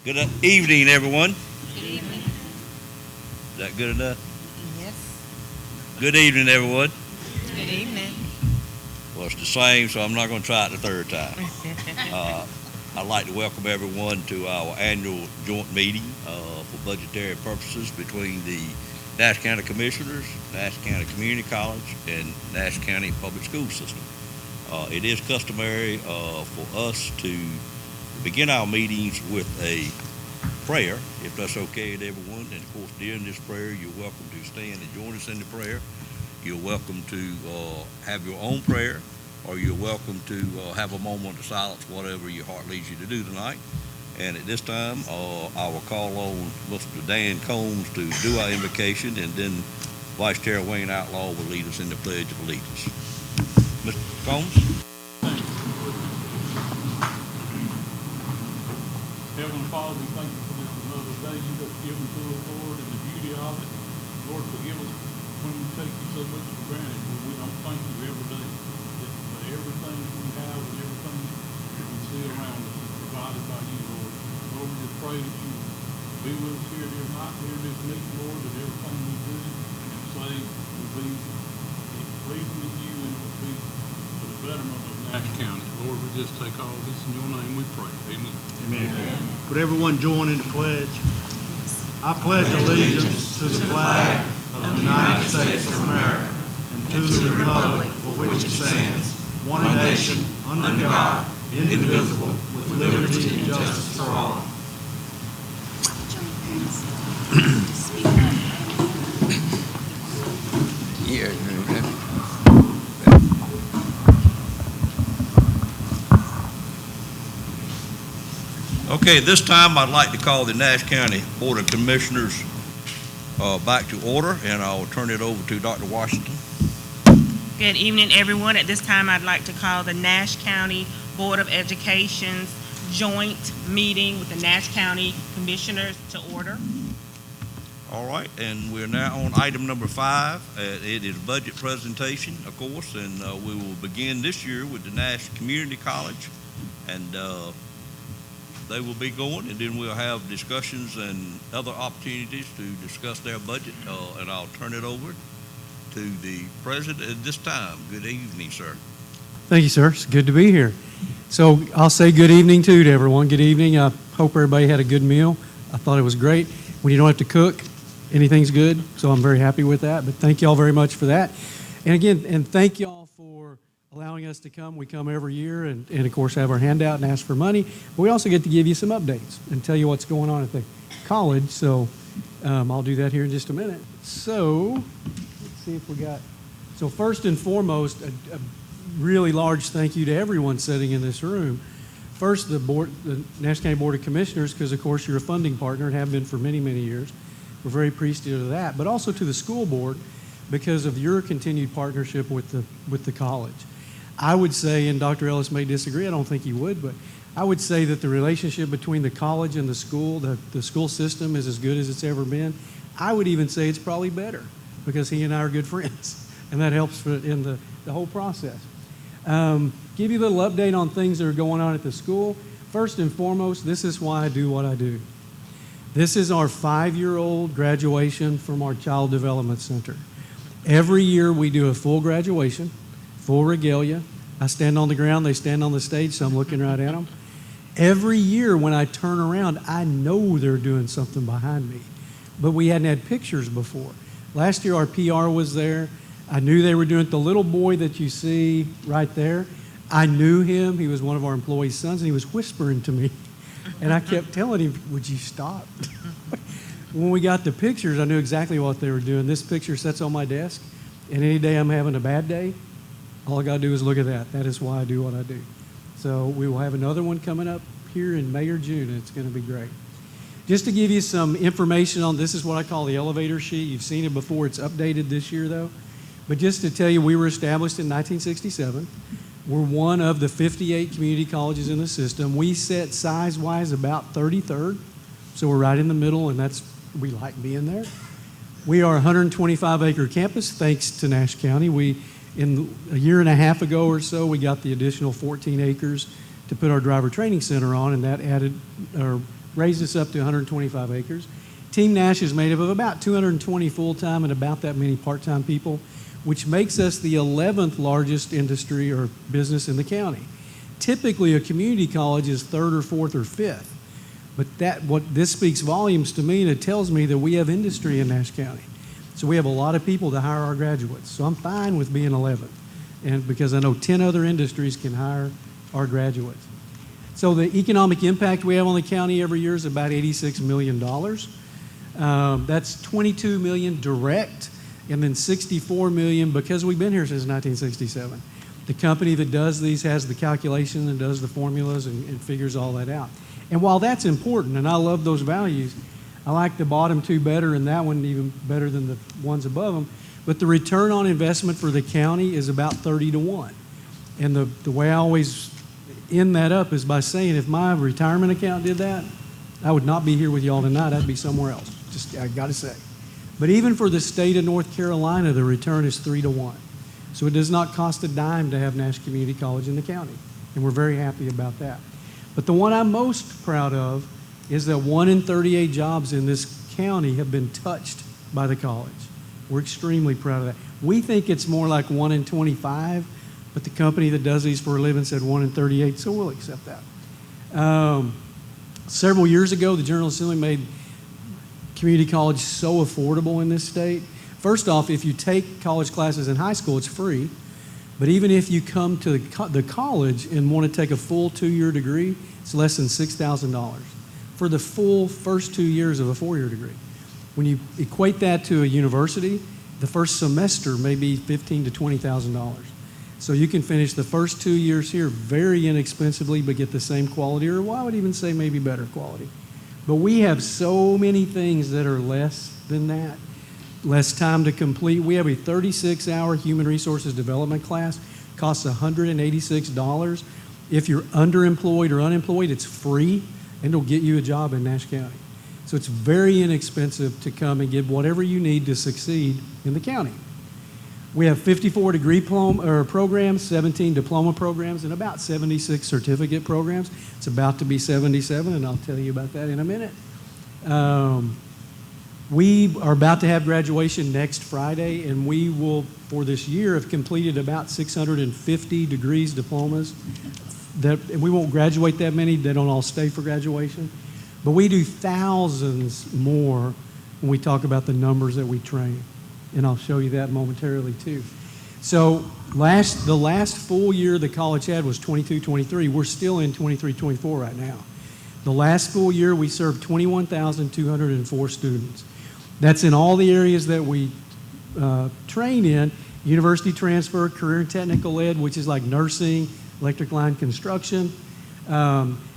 Good evening, everyone. Good evening. Is that good enough? Yes. Good evening, everyone. Good evening. Well, it's the same, so I'm not going to try it the third time. I'd like to welcome everyone to our annual joint meeting for budgetary purposes between the Nash County Commissioners, Nash County Community College, and Nash County Public School System. It is customary for us to begin our meetings with a prayer, if that's okay with everyone. And of course, during this prayer, you're welcome to stand and join us in the prayer. You're welcome to have your own prayer, or you're welcome to have a moment of silence, whatever your heart leads you to do tonight. And at this time, I will call on Mr. Dan Combs to do our invocation, and then Vice Chair Wayne Outlaw will lead us in the Pledge of Allegiance. Mr. Combs? Heavenly Father, we thank you for this another day you have given to us, Lord, and the beauty of it. Lord, forgive us when we take you so much for granted, when we don't thank you every day. But everything we have and everything that we see around us is provided by you, Lord. Lord, we just pray that you be with us here tonight, here this meeting, Lord, that everything we do and say will be pleasing to you and will be for the betterment of Nash County. Lord, we just take all this in your name we pray. Amen. Amen. Would everyone join in the pledge? I pledge allegiance to the flag of the United States of America and to the republic for which it stands, one nation, under God, indivisible, with liberty and justice for all. Okay, this time I'd like to call the Nash County Board of Commissioners back to order, and I'll turn it over to Dr. Washington. Good evening, everyone. At this time, I'd like to call the Nash County Board of Education's joint meeting with the Nash County Commissioners to order. All right, and we're now on item number 5. It is budget presentation, of course, and we will begin this year with the Nash Community College, and they will be going, and then we'll have discussions and other opportunities to discuss their budget, and I'll turn it over to the president at this time. Good evening, sir. Thank you, sir. It's good to be here. So I'll say good evening, too, to everyone. Good evening. I hope everybody had a good meal. I thought it was great. When you don't have to cook, anything's good, so I'm very happy with that. But thank you all very much for that. And again, and thank you all for allowing us to come. We come every year and of course, have our handout and ask for money. But we also get to give you some updates and tell you what's going on at the college. So I'll do that here in just a minute. So let's see if we got, so first and foremost, a really large thank you to everyone sitting in this room. First, the Nash County Board of Commissioners, because of course you're a funding partner and have been for many, many years. We're very appreciative of that, but also to the school board because of your continued partnership with the college. I would say, and Dr. Ellis may disagree, I don't think he would, but I would say that the relationship between the college and the school system is as good as it's ever been. I would even say it's probably better because he and I are good friends, and that helps in the whole process. Give you a little update on things that are going on at the school. First and foremost, this is why I do what I do. This is our 5-year-old graduation from our Child Development Center. Every year we do a full graduation, full regalia. I stand on the ground, they stand on the stage, so I'm looking right at them. Every year when I turn around, I know they're doing something behind me, but we hadn't had pictures before. Last year our PR was there. I knew they were doing it. The little boy that you see right there, I knew him. He was one of our employees' sons, and he was whispering to me. And I kept telling him, would you stop? When we got the pictures, I knew exactly what they were doing. This picture sits on my desk, and any day I'm having a bad day, all I got to do is look at that. That is why I do what I do. So we will have another one coming up here in May or June, and it's going to be great. Just to give you some information on, this is what I call the elevator sheet. You've seen it before. It's updated this year, though. But just to tell you, we were established in 1967. We're one of the 58 community colleges in the system. We sit size-wise about 33rd, so we're right in the middle, and we like being there. We are a 125-acre campus, thanks to Nash County. In a year and a half ago or so, we got the additional 14 acres to put our driver training center on, and that added or raised us up to 125 acres. Team Nash is made up of about 220 full-time and about that many part-time people, which makes us the 11th largest industry or business in the county. Typically, a community college is third or fourth or fifth. But this speaks volumes to me, and it tells me that we have industry in Nash County. So we have a lot of people to hire our graduates. So I'm fine with being 11th, and because I know 10 other industries can hire our graduates. So the economic impact we have on the county every year is about $86 million. That's $22 million direct, and then $64 million because we've been here since 1967. The company that does these has the calculation and does the formulas and figures all that out. And while that's important, and I love those values, I like the bottom two better and that one even better than the ones above them. But the return on investment for the county is about 30 to 1. And the way I always end that up is by saying if my retirement account did that, I would not be here with y'all tonight. I'd be somewhere else. Just, I got to say. But even for the state of North Carolina, the return is 3 to 1. So it does not cost a dime to have Nash Community College in the county. And we're very happy about that. But the one I'm most proud of is that 1 in 38 jobs in this county have been touched by the college. We're extremely proud of that. We think it's more like 1 in 25, but the company that does these for a living said 1 in 38, so we'll accept that. Several years ago, the General Assembly made community college so affordable in this state. First off, if you take college classes in high school, it's free. But even if you come to the college and want to take a full 2-year degree, it's less than $6,000 for the full first 2 years of a 4-year degree. When you equate that to a university, the first semester may be $15,000 to $20,000. So you can finish the first 2 years here very inexpensively but get the same quality, or well, I would even say maybe better quality. But we have so many things that are less than that. Less time to complete. We have a 36-hour human resources development class. Costs $186. If you're underemployed or unemployed, it's free, and it'll get you a job in Nash County. So it's very inexpensive to come and get whatever you need to succeed in the county. We have 54 degree programs, 17 diploma programs, and about 76 certificate programs. It's about to be 77, and I'll tell you about that in a minute. We are about to have graduation next Friday, and we will, for this year, have completed about 650 degrees, diplomas. And we won't graduate that many. They don't all stay for graduation. But we do thousands more when we talk about the numbers that we train. And I'll show you that momentarily, too. So the last full year the college had was 22-23. We're still in 23-24 right now. The last full year, we served 21,204 students. That's in all the areas that we train in: university transfer, career and technical ed, which is like nursing, electric line construction,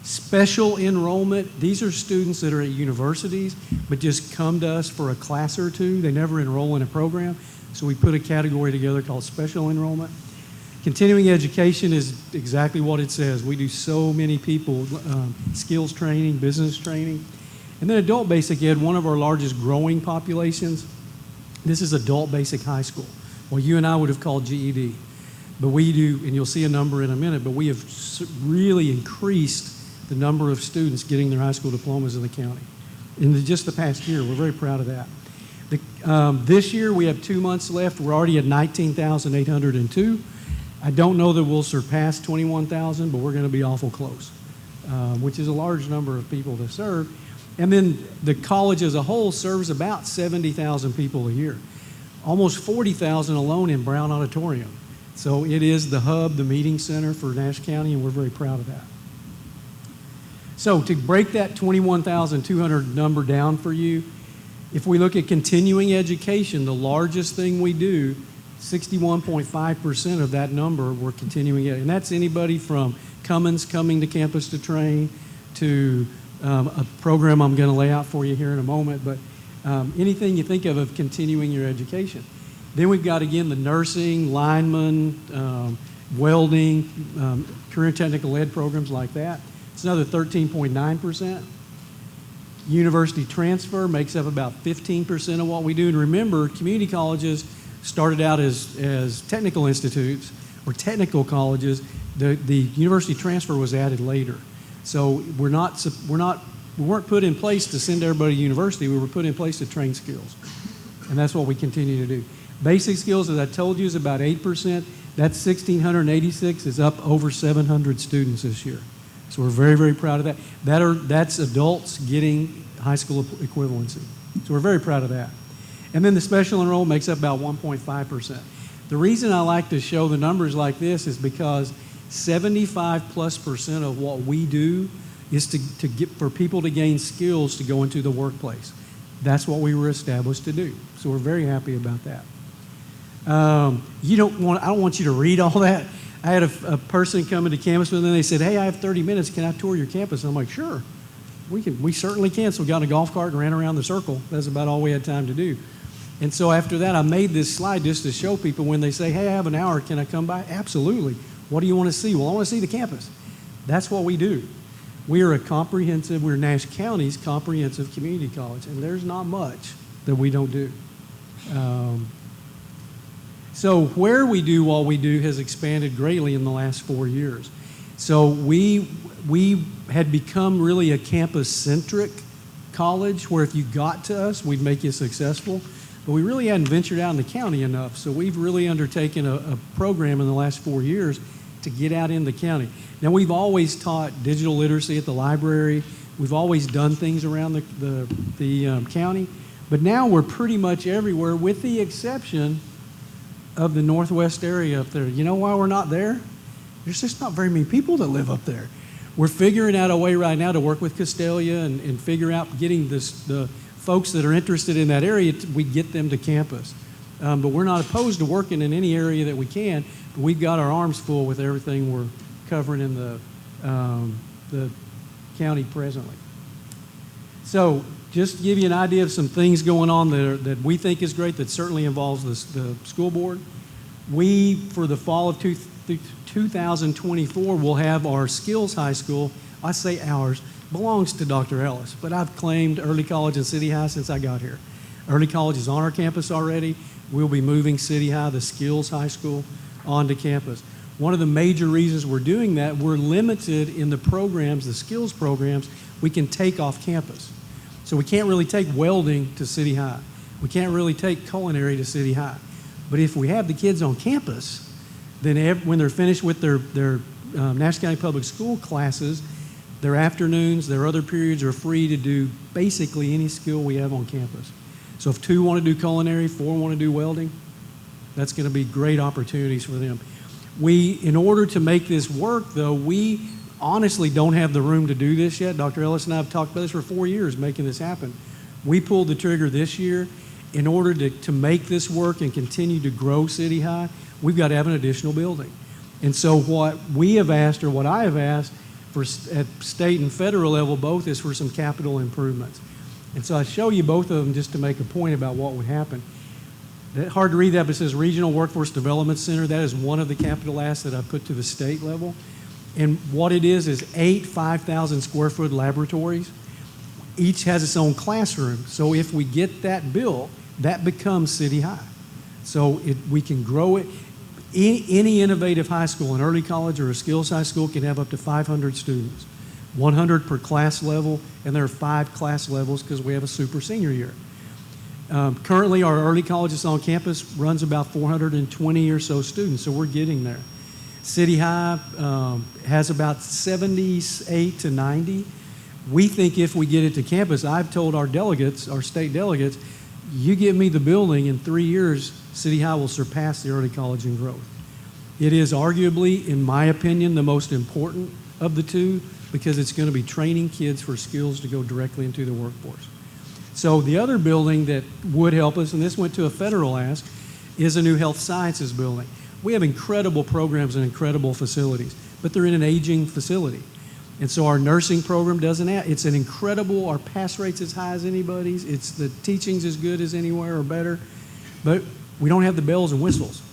special enrollment. These are students that are at universities but just come to us for a class or two. They never enroll in a program, so we put a category together called special enrollment. Continuing education is exactly what it says. We do so many people, skills training, business training. And then adult basic ed, one of our largest growing populations. This is adult basic high school. Well, you and I would have called GED. But we do, and you'll see a number in a minute, but we have really increased the number of students getting their high school diplomas in the county in just the past year. We're very proud of that. This year, we have 2 months left. We're already at 19,802. I don't know that we'll surpass 21,000, but we're going to be awful close, which is a large number of people to serve. And then the college as a whole serves about 70,000 people a year, almost 40,000 alone in Brown Auditorium. So it is the hub, the meeting center for Nash County, and we're very proud of that. So to break that 21,200 number down for you, if we look at continuing education, the largest thing we do, 61.5% of that number we're continuing ed. And that's anybody from Cummins coming to campus to train to a program I'm going to lay out for you here in a moment, but anything you think of continuing your education. Then we've got, again, the nursing, lineman, welding, career and technical ed programs like that. It's another 13.9%. University transfer makes up about 15% of what we do. And remember, community colleges started out as technical institutes or technical colleges. The university transfer was added later. So we're not We weren't put in place to send everybody to university. We were put in place to train skills. And that's what we continue to do. Basic skills, as I told you, is about 8%. That's 1,686 is up over 700 students this year. So we're very, very proud of that. That's adults getting high school equivalency. So we're very proud of that. And then the special enrollment makes up about 1.5%. The reason I like to show the numbers like this is because 75+% of what we do is to get for people to gain skills to go into the workplace. That's what we were established to do. So we're very happy about that. I don't want you to read all that. I had a person come into campus with me and they said, hey, I have 30 minutes. Can I tour your campus? And I'm like, sure. We certainly can. So we got in a golf cart and ran around the circle. That's about all we had time to do. And so after that, I made this slide just to show people when they say, hey, I have an hour, can I come by? Absolutely. What do you want to see? Well, I want to see the campus. That's what we do. We're Nash County's comprehensive community college, and there's not much that we don't do. So where we do what we do has expanded greatly in the last 4 years. So we had become really a campus-centric college where if you got to us, we'd make you successful. But we really hadn't ventured out in the county enough. So we've really undertaken a program in the last 4 years to get out in the county. Now, we've always taught digital literacy at the library. We've always done things around the county. But now we're pretty much everywhere with the exception of the northwest area up there. You know why we're not there? There's just not very many people that live up there. We're figuring out a way right now to work with Castelia and figure out getting the folks that are interested in that area, we get them to campus. But we're not opposed to working in any area that we can, but we've got our arms full with everything we're covering in the county presently. So just to give you an idea of some things going on that we think is great, that certainly involves the school board. We, for the fall of 2024, will have our Skills High School. I say ours, belongs to Dr. Ellis, but I've claimed Early College and City High since I got here. Early College is on our campus already. We'll be moving City High, the Skills High School, onto campus. One of the major reasons we're doing that, we're limited in the programs, the skills programs, we can take off campus. So we can't really take welding to City High. We can't really take culinary to City High. But if we have the kids on campus, then when they're finished with their Nash County Public School classes, their afternoons, their other periods are free to do basically any skill we have on campus. So if 2 want to do culinary, 4 want to do welding, that's going to be great opportunities for them. In order to make this work, though, we honestly don't have the room to do this yet. Dr. Ellis and I have talked about this for 4 years, making this happen. We pulled the trigger this year. In order to make this work and continue to grow City High, we've got to have an additional building. And so what we have asked, or what I have asked, at state and federal level both, is for some capital improvements. And so I show you both of them just to make a point about what would happen. Hard to read that, but it says Regional Workforce Development Center. That is one of the capital asks that I put to the state level. And what it is 8 5,000 square foot laboratories. Each has its own classroom. So if we get that built, that becomes City High. So we can grow it. Any innovative high school, an early college or a skills high school, can have up to 500 students, 100 per class level, and there are 5 class levels because we have a super senior year. Currently, our early colleges on campus runs about 420 or so students, so we're getting there. City High has about 78 to 90. We think if we get it to campus, I've told our delegates, our state delegates, you give me the building, in 3 years, City High will surpass the early college in growth. It is arguably, in my opinion, the most important of the two because it's going to be training kids for skills to go directly into the workforce. So the other building that would help us, and this went to a federal ask, is a new health sciences building. We have incredible programs and incredible facilities, but they're in an aging facility. And so our nursing program doesn't have, it's an incredible, our pass rate's as high as anybody's, the teaching's as good as anywhere or better, but we don't have the bells and whistles.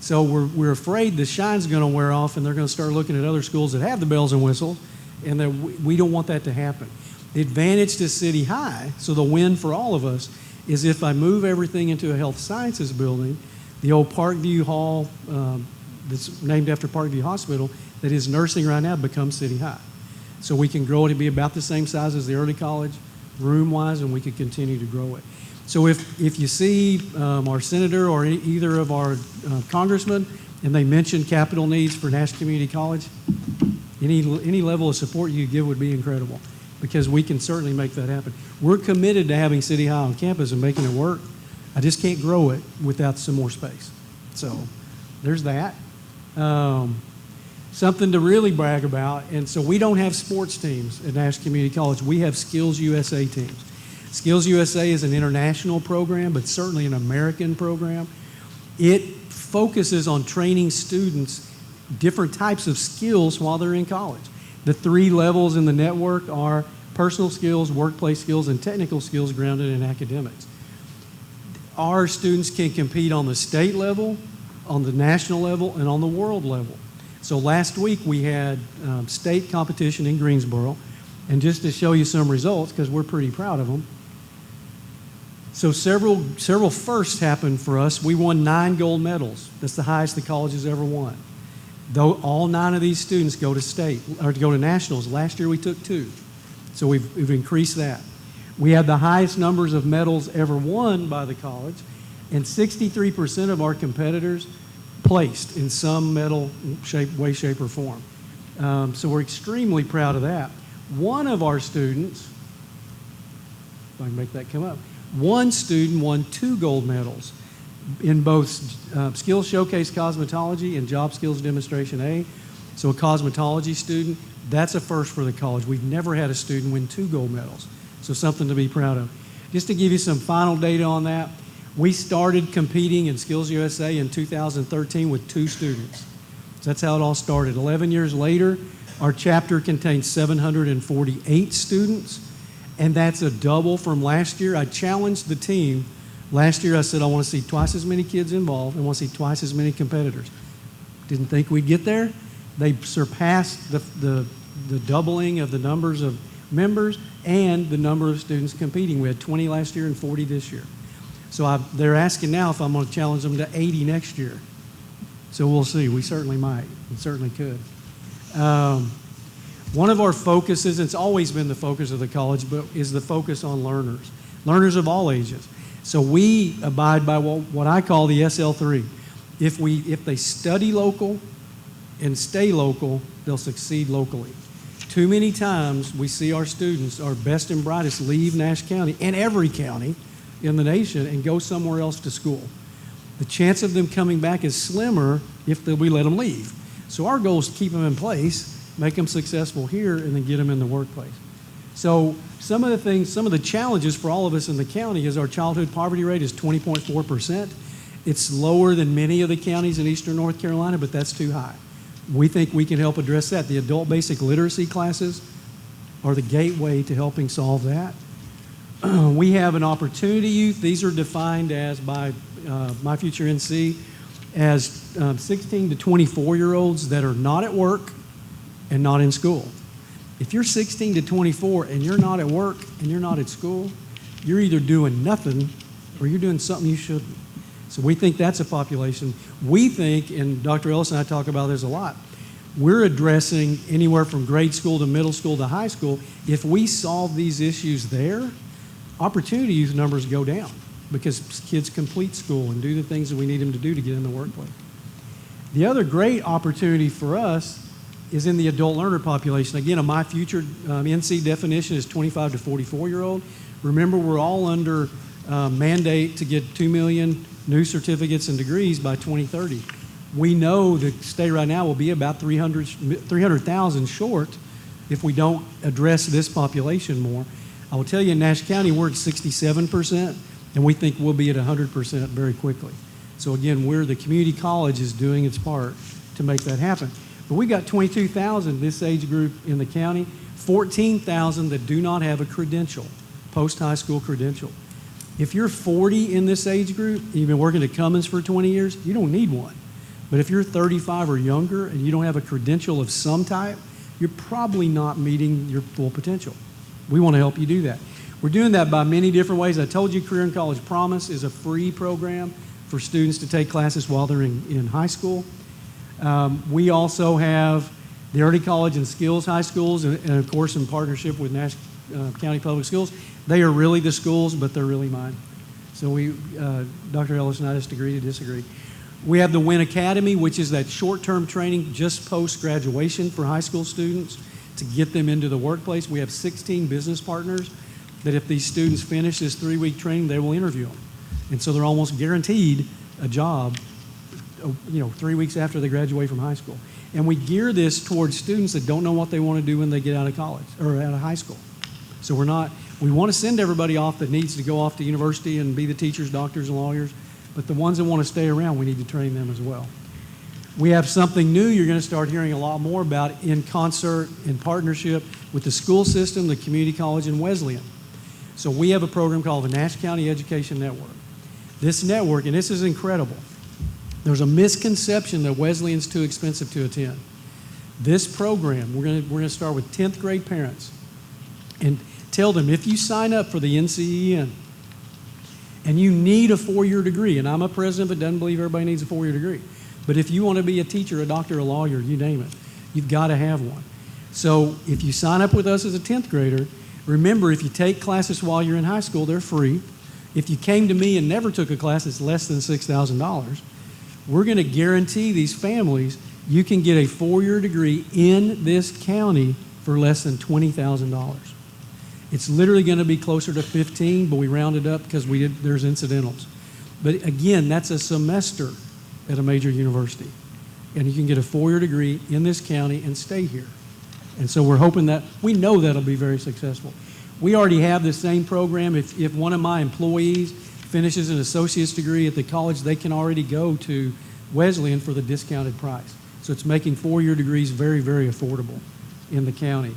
So we're afraid the shine's going to wear off and they're going to start looking at other schools that have the bells and whistles, and that we don't want that to happen. The advantage to City High, so the win for all of us, is if I move everything into a health sciences building, the old Parkview Hall that's named after Parkview Hospital that is nursing right now becomes City High. so we can grow it to be about the same size as the early college, room-wise, and we could continue to grow it. So if you see our senator or either of our congressmen, and they mention capital needs for Nash Community College, any level of support you give would be incredible, because we can certainly make that happen. We're committed to having City High on campus and making it work. I just can't grow it without some more space. So there's that. Something to really brag about, and so we don't have sports teams at Nash Community College. We have Skills USA teams. Skills USA is an international program, but certainly an American program. It focuses on training students different types of skills while they're in college. The 3 levels in the network are personal skills, workplace skills, and technical skills grounded in academics. Our students can compete on the state level, on the national level, and on the world level. So last week we had state competition in Greensboro, and just to show you some results, because we're pretty proud of them. So several firsts happened for us. We won 9 gold medals. That's the highest the college has ever won. Though all 9 of these students go to state or go to nationals. Last year we took 2, so we've increased that. We had the highest numbers of medals ever won by the college, and 63% of our competitors placed in some medal way, shape, or form. So we're extremely proud of that. One of our students, if I can make that come up, one student won 2 gold medals in both Skills Showcase Cosmetology and Job Skills Demonstration A. So a cosmetology student, that's a first for the college. We've never had a student win 2 gold medals, so something to be proud of. Just to give you some final data on that, we started competing in Skills USA in 2013 with 2 students. So that's how it all started. 11 years later, our chapter contains 748 students, and that's a double from last year. I challenged the team. Last year I said I want to see twice as many kids involved and want to see twice as many competitors. Didn't think we'd get there. They surpassed the doubling of the numbers of members and the number of students competing. We had 20 last year and 40 this year. So they're asking now if I'm going to challenge them to 80 next year. So we'll see. We certainly might. We certainly could. One of our focuses, it's always been the focus of the college, but is the focus on learners of all ages. So we abide by what I call the SL3. If they study local and stay local, they'll succeed locally. Too many times we see our students, our best and brightest, leave Nash County and every county in the nation and go somewhere else to school. The chance of them coming back is slimmer if we let them leave. So our goal is to keep them in place, make them successful here, and then get them in the workplace. So some of the challenges for all of us in the county is our childhood poverty rate is 20.4%. It's lower than many of the counties in eastern North Carolina, but that's too high. We think we can help address that. The adult basic literacy classes are the gateway to helping solve that. We have an opportunity youth. These are defined as by My Future NC as 16 to 24-year-olds that are not at work and not in school. If you're 16 to 24 and you're not at work and you're not at school, you're either doing nothing or you're doing something you shouldn't. So we think that's a population. We think, and Dr. Ellis and I talk about this a lot, we're addressing anywhere from grade school to middle school to high school. If we solve these issues there, opportunity youth numbers go down because kids complete school and do the things that we need them to do to get in the workplace. The other great opportunity for us is in the adult learner population. Again, a My Future NC definition is 25 to 44-year-old. Remember, we're all under mandate to get 2 million new certificates and degrees by 2030. We know the state right now will be about 300,000 short if we don't address this population more. I will tell you in Nash County, we're at 67%, and we think we'll be at 100% very quickly. So again, the community college is doing its part to make that happen. But we got 22,000 this age group in the county, 14,000 that do not have a credential, post-high school credential. If you're 40 in this age group, you've been working at Cummins for 20 years, you don't need one. But if you're 35 or younger and you don't have a credential of some type, you're probably not meeting your full potential. We want to help you do that. We're doing that by many different ways. I told you Career and College Promise is a free program for students to take classes while they're in high school. We also have the Early College and Skills High Schools, and of course in partnership with Nash County Public Schools, they are really the schools, but they're really mine. So Dr. Ellis and I just agree to disagree. We have the WIN Academy, which is that short-term training just post-graduation for high school students to get them into the workplace. We have 16 business partners that if these students finish this 3-week training, they will interview them. And so they're almost guaranteed a job, 3 weeks after they graduate from high school. And we gear this towards students that don't know what they want to do when they get out of college or out of high school. So we want to send everybody off that needs to go off to university and be the teachers, doctors, and lawyers, but the ones that want to stay around, we need to train them as well. We have something new you're going to start hearing a lot more about in concert, in partnership with the school system, the community college, and Wesleyan. So we have a program called the Nash County Education Network. This network, and this is incredible, there's a misconception that Wesleyan's too expensive to attend. This program, we're going to start with 10th grade parents and tell them if you sign up for the NCEN and you need a 4-year degree, and I'm a president that doesn't believe everybody needs a 4-year degree, but if you want to be a teacher, a doctor, a lawyer, you name it, you've got to have one. So if you sign up with us as a 10th grader, remember if you take classes while you're in high school, they're free. If you came to me and never took a class, it's less than $6,000. We're going to guarantee these families you can get a 4-year degree in this county for less than $20,000. It's literally going to be closer to 15, but we rounded up because there's incidentals. But again, that's a semester at a major university. And you can get a 4-year degree in this county and stay here. And so we're hoping that, we know that'll be very successful. We already have the same program. If one of my employees finishes an associate's degree at the college, they can already go to Wesleyan for the discounted price. So it's making 4-year degrees very, very affordable in the county.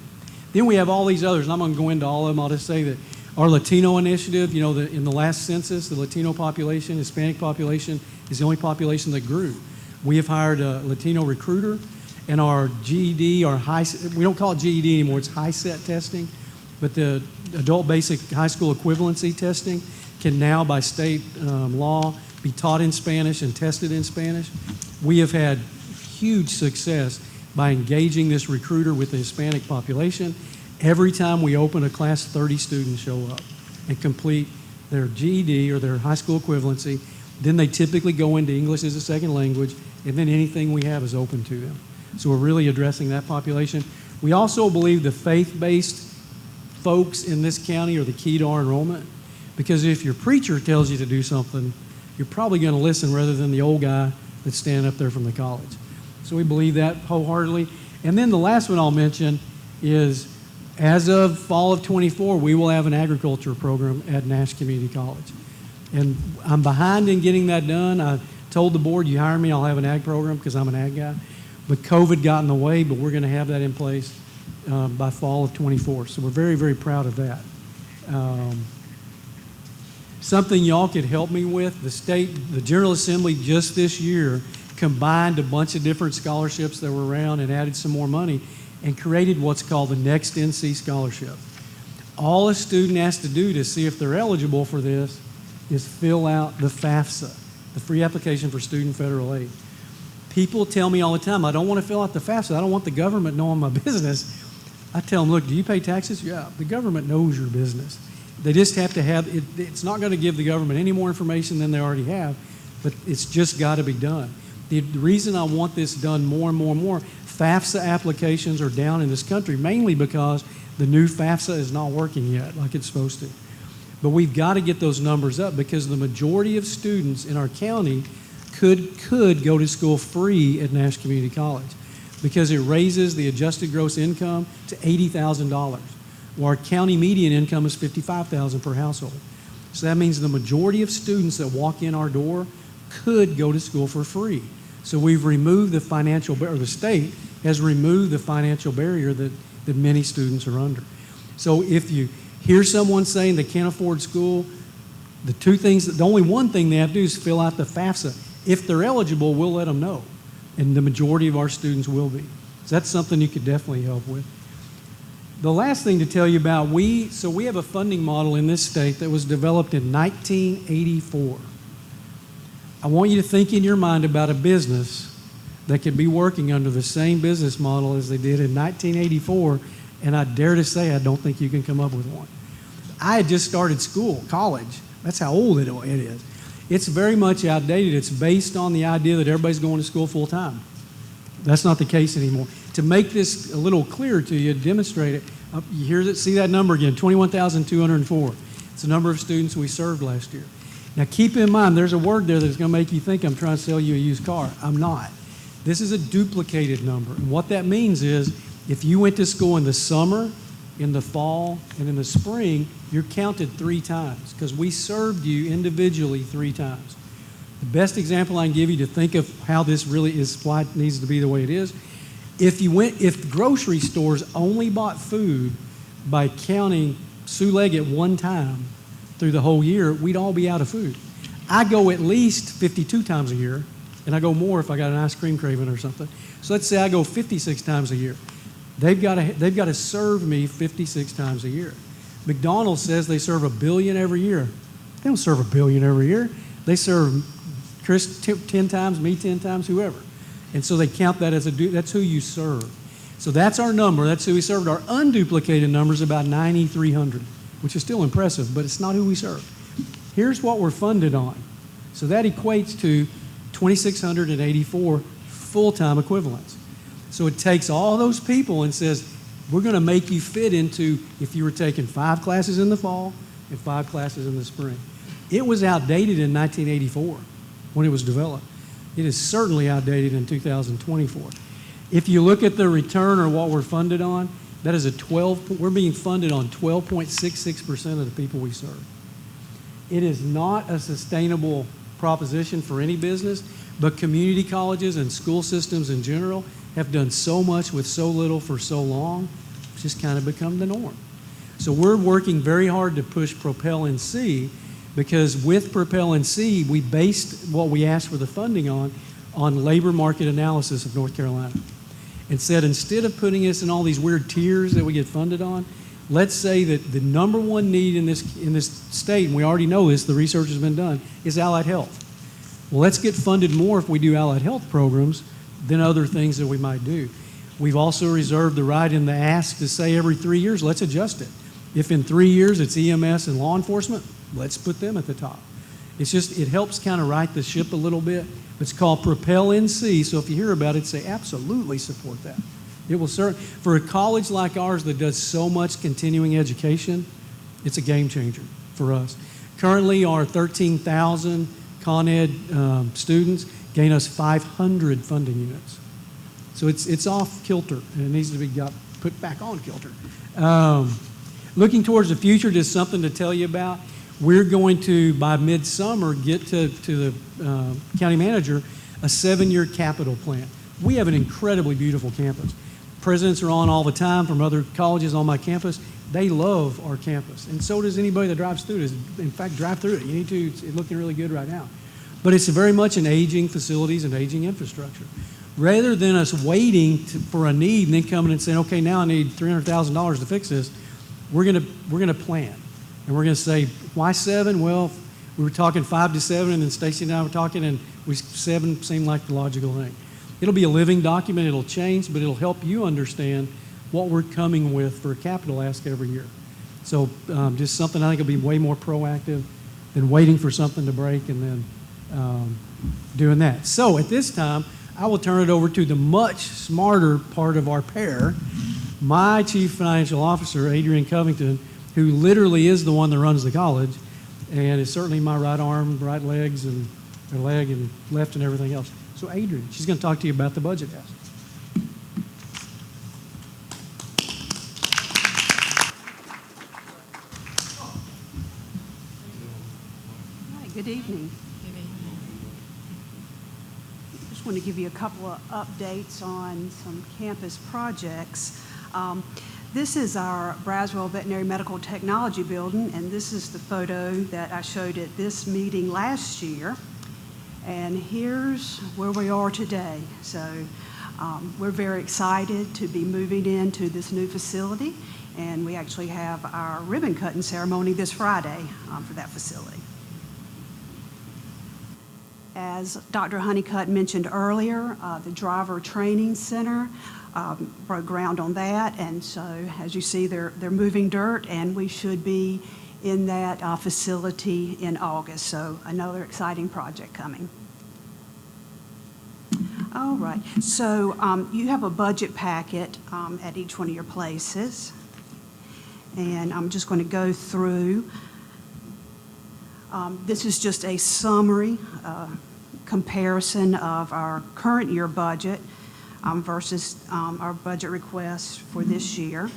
Then we have all these others, and I'm going to go into all of them. I'll just say that our Latino initiative, in the last census, the Latino population, Hispanic population, is the only population that grew. We have hired a Latino recruiter, and our GED, we don't call it GED anymore, it's high-set testing, but the adult basic high school equivalency testing can now, by state law, be taught in Spanish and tested in Spanish. We have had huge success by engaging this recruiter with the Hispanic population. Every time we open a class, 30 students show up and complete their GED or their high school equivalency. Then they typically go into English as a second language, and then anything we have is open to them. So we're really addressing that population. We also believe the faith-based folks in this county are the key to our enrollment, because if your preacher tells you to do something, you're probably going to listen rather than the old guy that's standing up there from the college. So we believe that wholeheartedly. And then the last one I'll mention is, as of fall of '24, we will have an agriculture program at Nash Community College. And I'm behind in getting that done. I told the board, you hire me, I'll have an ag program because I'm an ag guy. But COVID got in the way, but we're going to have that in place by fall of '24. So we're very, very proud of that. Something y'all could help me with, the General Assembly just this year combined a bunch of different scholarships that were around and added some more money and created what's called the Next NC Scholarship. All a student has to do to see if they're eligible for this is fill out the FAFSA, the Free Application for Student Federal Aid. People tell me all the time, I don't want to fill out the FAFSA. I don't want the government knowing my business. I tell them, look, do you pay taxes? Yeah, the government knows your business. They just have to have, it's not going to give the government any more information than they already have, but it's just got to be done. The reason I want this done more and more and more, FAFSA applications are down in this country, mainly because the new FAFSA is not working yet like it's supposed to. But we've got to get those numbers up because the majority of students in our county could go to school free at Nash Community College because it raises the adjusted gross income to $80,000. Well, our county median income is $55,000 per household. So that means the majority of students that walk in our door could go to school for free. So we've removed the financial barrier, or the state has removed the financial barrier that many students are under. So if you hear someone saying they can't afford school, the only one thing they have to do is fill out the FAFSA. If they're eligible, we'll let them know. And the majority of our students will be. So that's something you could definitely help with. The last thing to tell you about, we have a funding model in this state that was developed in 1984. I want you to think in your mind about a business that could be working under the same business model as they did in 1984, and I dare to say I don't think you can come up with one. I had just started school, college. That's how old it is. It's very much outdated. It's based on the idea that everybody's going to school full time. That's not the case anymore. To make this a little clearer to you, demonstrate it, see that number again, 21,204. It's the number of students we served last year. Now keep in mind, there's a word there that's going to make you think I'm trying to sell you a used car. I'm not. This is a duplicated number. And what that means is if you went to school in the summer, in the fall, and in the spring, you're counted 3 times because we served you individually 3 times. The best example I can give you to think of how this really is, why it needs to be the way it is, if grocery stores only bought food by counting Sue Leggett 1 time through the whole year, we'd all be out of food. I go at least 52 times a year, and I go more if I got an ice cream craving or something. So let's say I go 56 times a year. They've got to serve me 56 times a year. McDonald's says they serve 1 billion every year. They don't serve 1 billion every year. They serve Chris 10 times, me 10 times, whoever. And so they count that as that's who you serve. So that's our number. That's who we served. Our unduplicated number is about 9,300, which is still impressive, but it's not who we serve. Here's what we're funded on. So that equates to 2,684 full-time equivalents. So it takes all those people and says, we're going to make you fit into if you were taking 5 classes in the fall and 5 classes in the spring. It was outdated in 1984 when it was developed. It is certainly outdated in 2024. If you look at the return or what we're funded on, that is we're being funded on 12.66% of the people we serve. It is not a sustainable proposition for any business, but community colleges and school systems in general have done so much with so little for so long, it's just kind of become the norm. So we're working very hard to push Propel NC because with Propel NC, we based what we asked for the funding on labor market analysis of North Carolina. And said instead of putting us in all these weird tiers that we get funded on, let's say that the number one need in this state, and we already know this, the research has been done, is allied health. Well, let's get funded more if we do allied health programs than other things that we might do. We've also reserved the right in the ask to say every 3 years, let's adjust it. If in 3 years it's EMS and law enforcement, let's put them at the top. It's just, it helps kind of right the ship a little bit. It's called Propel NC, so if you hear about it, say absolutely support that. It will serve, for a college like ours that does so much continuing education, it's a game changer for us. Currently, our 13,000 Con Ed students gain us 500 funding units. So it's off kilter, and it needs to be put back on kilter. Looking towards the future, just something to tell you about. We're going to, by midsummer, get to the county manager a 7-year capital plan. We have an incredibly beautiful campus. Presidents are on all the time from other colleges on my campus. They love our campus, and so does anybody that drives through it. In fact, drive through it. You need to. It's looking really good right now. But it's very much an aging facilities and aging infrastructure. Rather than us waiting for a need and then coming and saying, okay, now I need $300,000 to fix this, we're gonna plan. And we're gonna say, why 7? Well, we were talking 5 to 7, and then Stacy and I were talking, and 7 seemed like the logical thing. It'll be a living document, it'll change, but it'll help you understand what we're coming with for a capital ask every year. So just something I think will be way more proactive than waiting for something to break and then doing that. So at this time, I will turn it over to the much smarter part of our pair, my Chief Financial Officer, Adrian Covington, who literally is the one that runs the college and is certainly my right arm, right legs, and leg, and left, and everything else. So Adrian, she's going to talk to you about the budget ask. Hi, good evening. Just want to give you a couple of updates on some campus projects. This is our Braswell Veterinary Medical Technology Building, and this is the photo that I showed at this meeting last year. And here's where we are today. So we're very excited to be moving into this new facility, and we actually have our ribbon cutting ceremony this Friday for that facility. As Dr. Honeycutt mentioned earlier, the Driver Training Center broke ground on that, and so as you see, they're moving dirt, and we should be in that facility in August. So another exciting project coming. All right, so you have a budget packet at each one of your places, and I'm just going to go through. This is just a summary comparison of our current year budget versus our budget request for this year.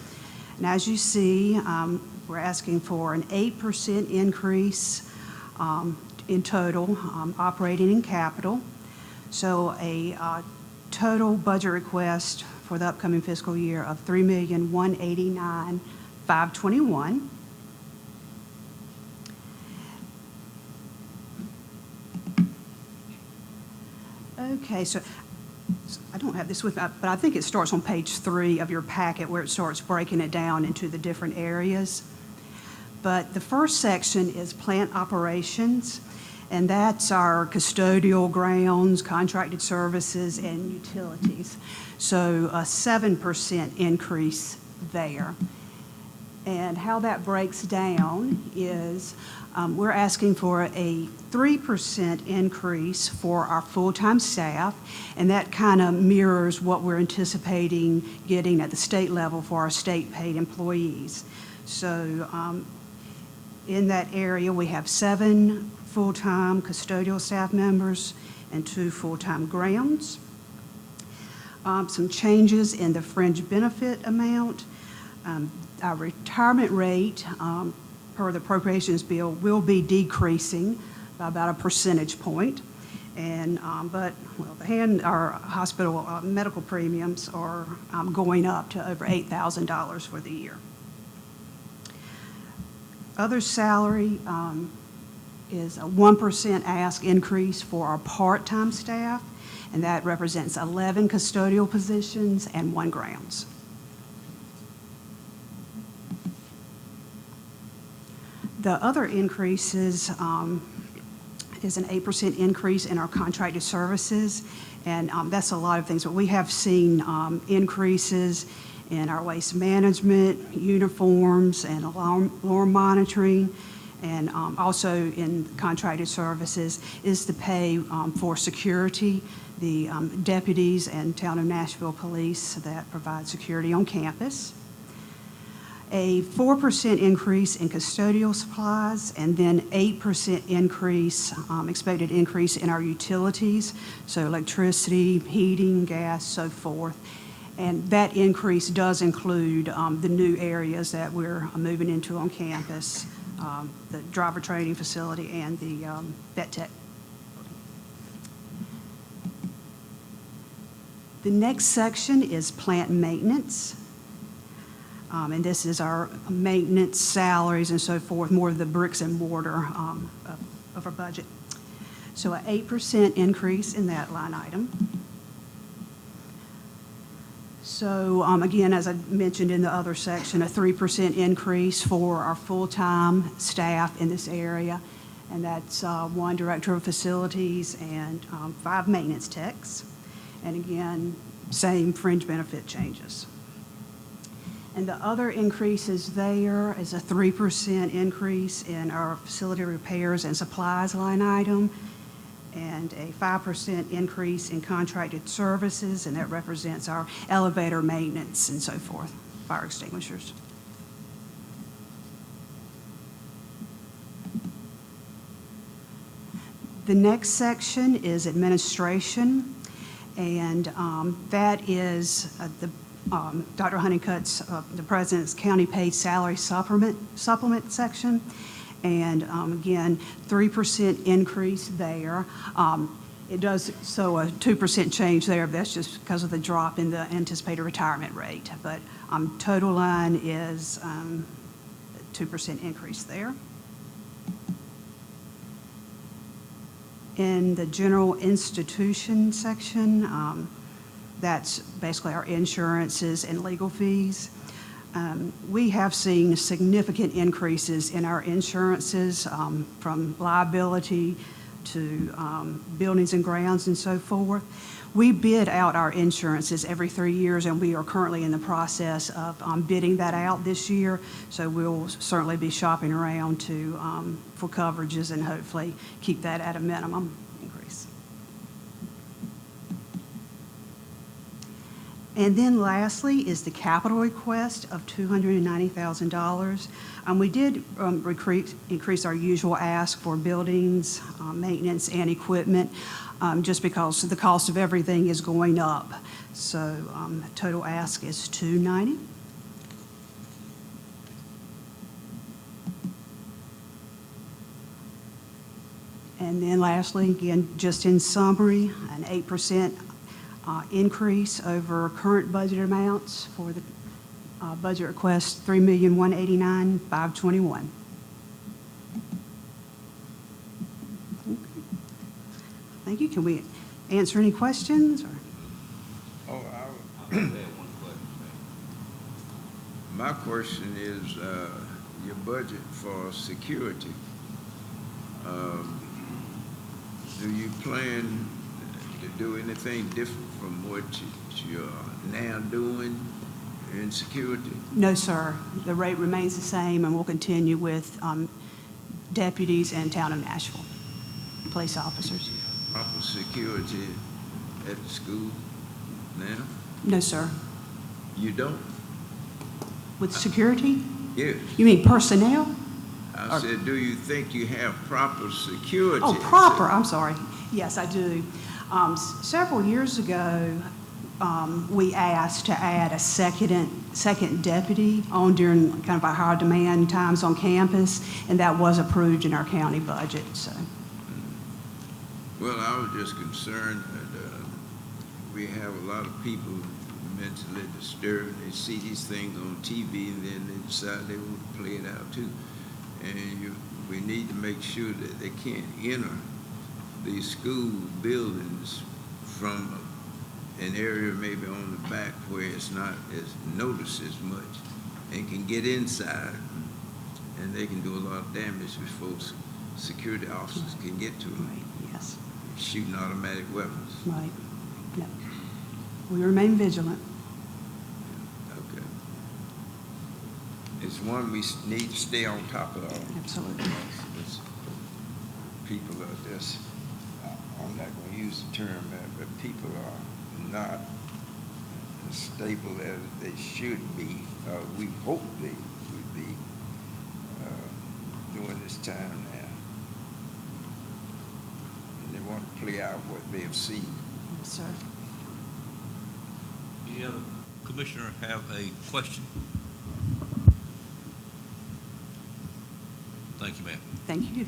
And as you see, we're asking for an 8% increase in total operating and capital. So a total budget request for the upcoming fiscal year of $3,189,521. Okay, so I don't have this with me, but I think it starts on page 3 of your packet where it starts breaking it down into the different areas. But the first section is plant operations, and that's our custodial, grounds, contracted services, and utilities. So a 7% increase there. And how that breaks down is we're asking for a 3% increase for our full-time staff, and that kind of mirrors what we're anticipating getting at the state level for our state-paid employees. So in that area, we have 7 full-time custodial staff members and 2 full-time grounds. Some changes in the fringe benefit amount. Our retirement rate per the appropriations bill will be decreasing by about a percentage point. And, but our hospital medical premiums are going up to over $8,000 for the year. Other salary is a 1% ask increase for our part-time staff, and that represents 11 custodial positions and 1 grounds. The other increases is an 8% increase in our contracted services, and that's a lot of things. But we have seen increases in our waste management, uniforms, and alarm monitoring, and also in contracted services is the pay for security, the deputies and Town of Nashville Police that provide security on campus. A 4% increase in custodial supplies, and then 8% increase, expected increase in our utilities, so electricity, heating, gas, so forth. And that increase does include the new areas that we're moving into on campus, the driver training facility and the vet tech. The next section is plant maintenance. And this is our maintenance salaries and so forth, more of the bricks and mortar of our budget. So an 8% increase in that line item. So again, as I mentioned in the other section, a 3% increase for our full-time staff in this area, and that's 1 director of facilities and 5 maintenance techs. And again, same fringe benefit changes. And the other increases there is a 3% increase in our facility repairs and supplies line item, and a 5% increase in contracted services, and that represents our elevator maintenance and so forth, fire extinguishers. The next section is administration, and that is Dr. Honeycutt's, the President's County Paid Salary Supplement section. And again, 3% increase there. It does, so a 2% change there, but that's just because of the drop in the anticipated retirement rate. But total line is 2% increase there. In the general institution section, that's basically our insurances and legal fees. We have seen significant increases in our insurances from liability to buildings and grounds and so forth. We bid out our insurances every 3 years, and we are currently in the process of bidding that out this year. So we'll certainly be shopping around for coverages and hopefully keep that at a minimum increase. And then lastly is the capital request of $290,000. We did increase our usual ask for buildings, maintenance, and equipment, just because the cost of everything is going up. So total ask is $290,000. And then lastly, again, just in summary, an 8% increase over current budget amounts for the budget request, $3,189,521. Thank you. Can we answer any questions? Or? Oh, I have one question. My question is your budget for security. Do you plan to do anything different from what you're now doing in security? No, sir. The rate remains the same, and we'll continue with deputies and Town of Nashville, police officers. Proper security at the school now? No, sir. You don't? With security? Yes. You mean personnel? I said, do you think you have proper security? Oh, proper. I'm sorry. Yes, I do. Several years ago, we asked to add a second deputy on during kind of our high demand times on campus, and that was approved in our county budget. So. Well, I was just concerned that we have a lot of people mentally disturbed. They see these things on TV and then they decide they want to play it out too. And we need to make sure that they can't enter these school buildings from an area maybe on the back where it's not as noticed as much, and can get inside and they can do a lot of damage before security officers can get to them. Right. Yes. Shooting automatic weapons. Right. Yep. We remain vigilant. Okay. It's one we need to stay on top of. Absolutely. It's, people are just, I'm not going to use the term, but people are not as stable as they should be. We hope they would be during this time now. And they want to play out what they have seen. Yes, sir. Any other commissioner have a question? Thank you, ma'am. Thank you.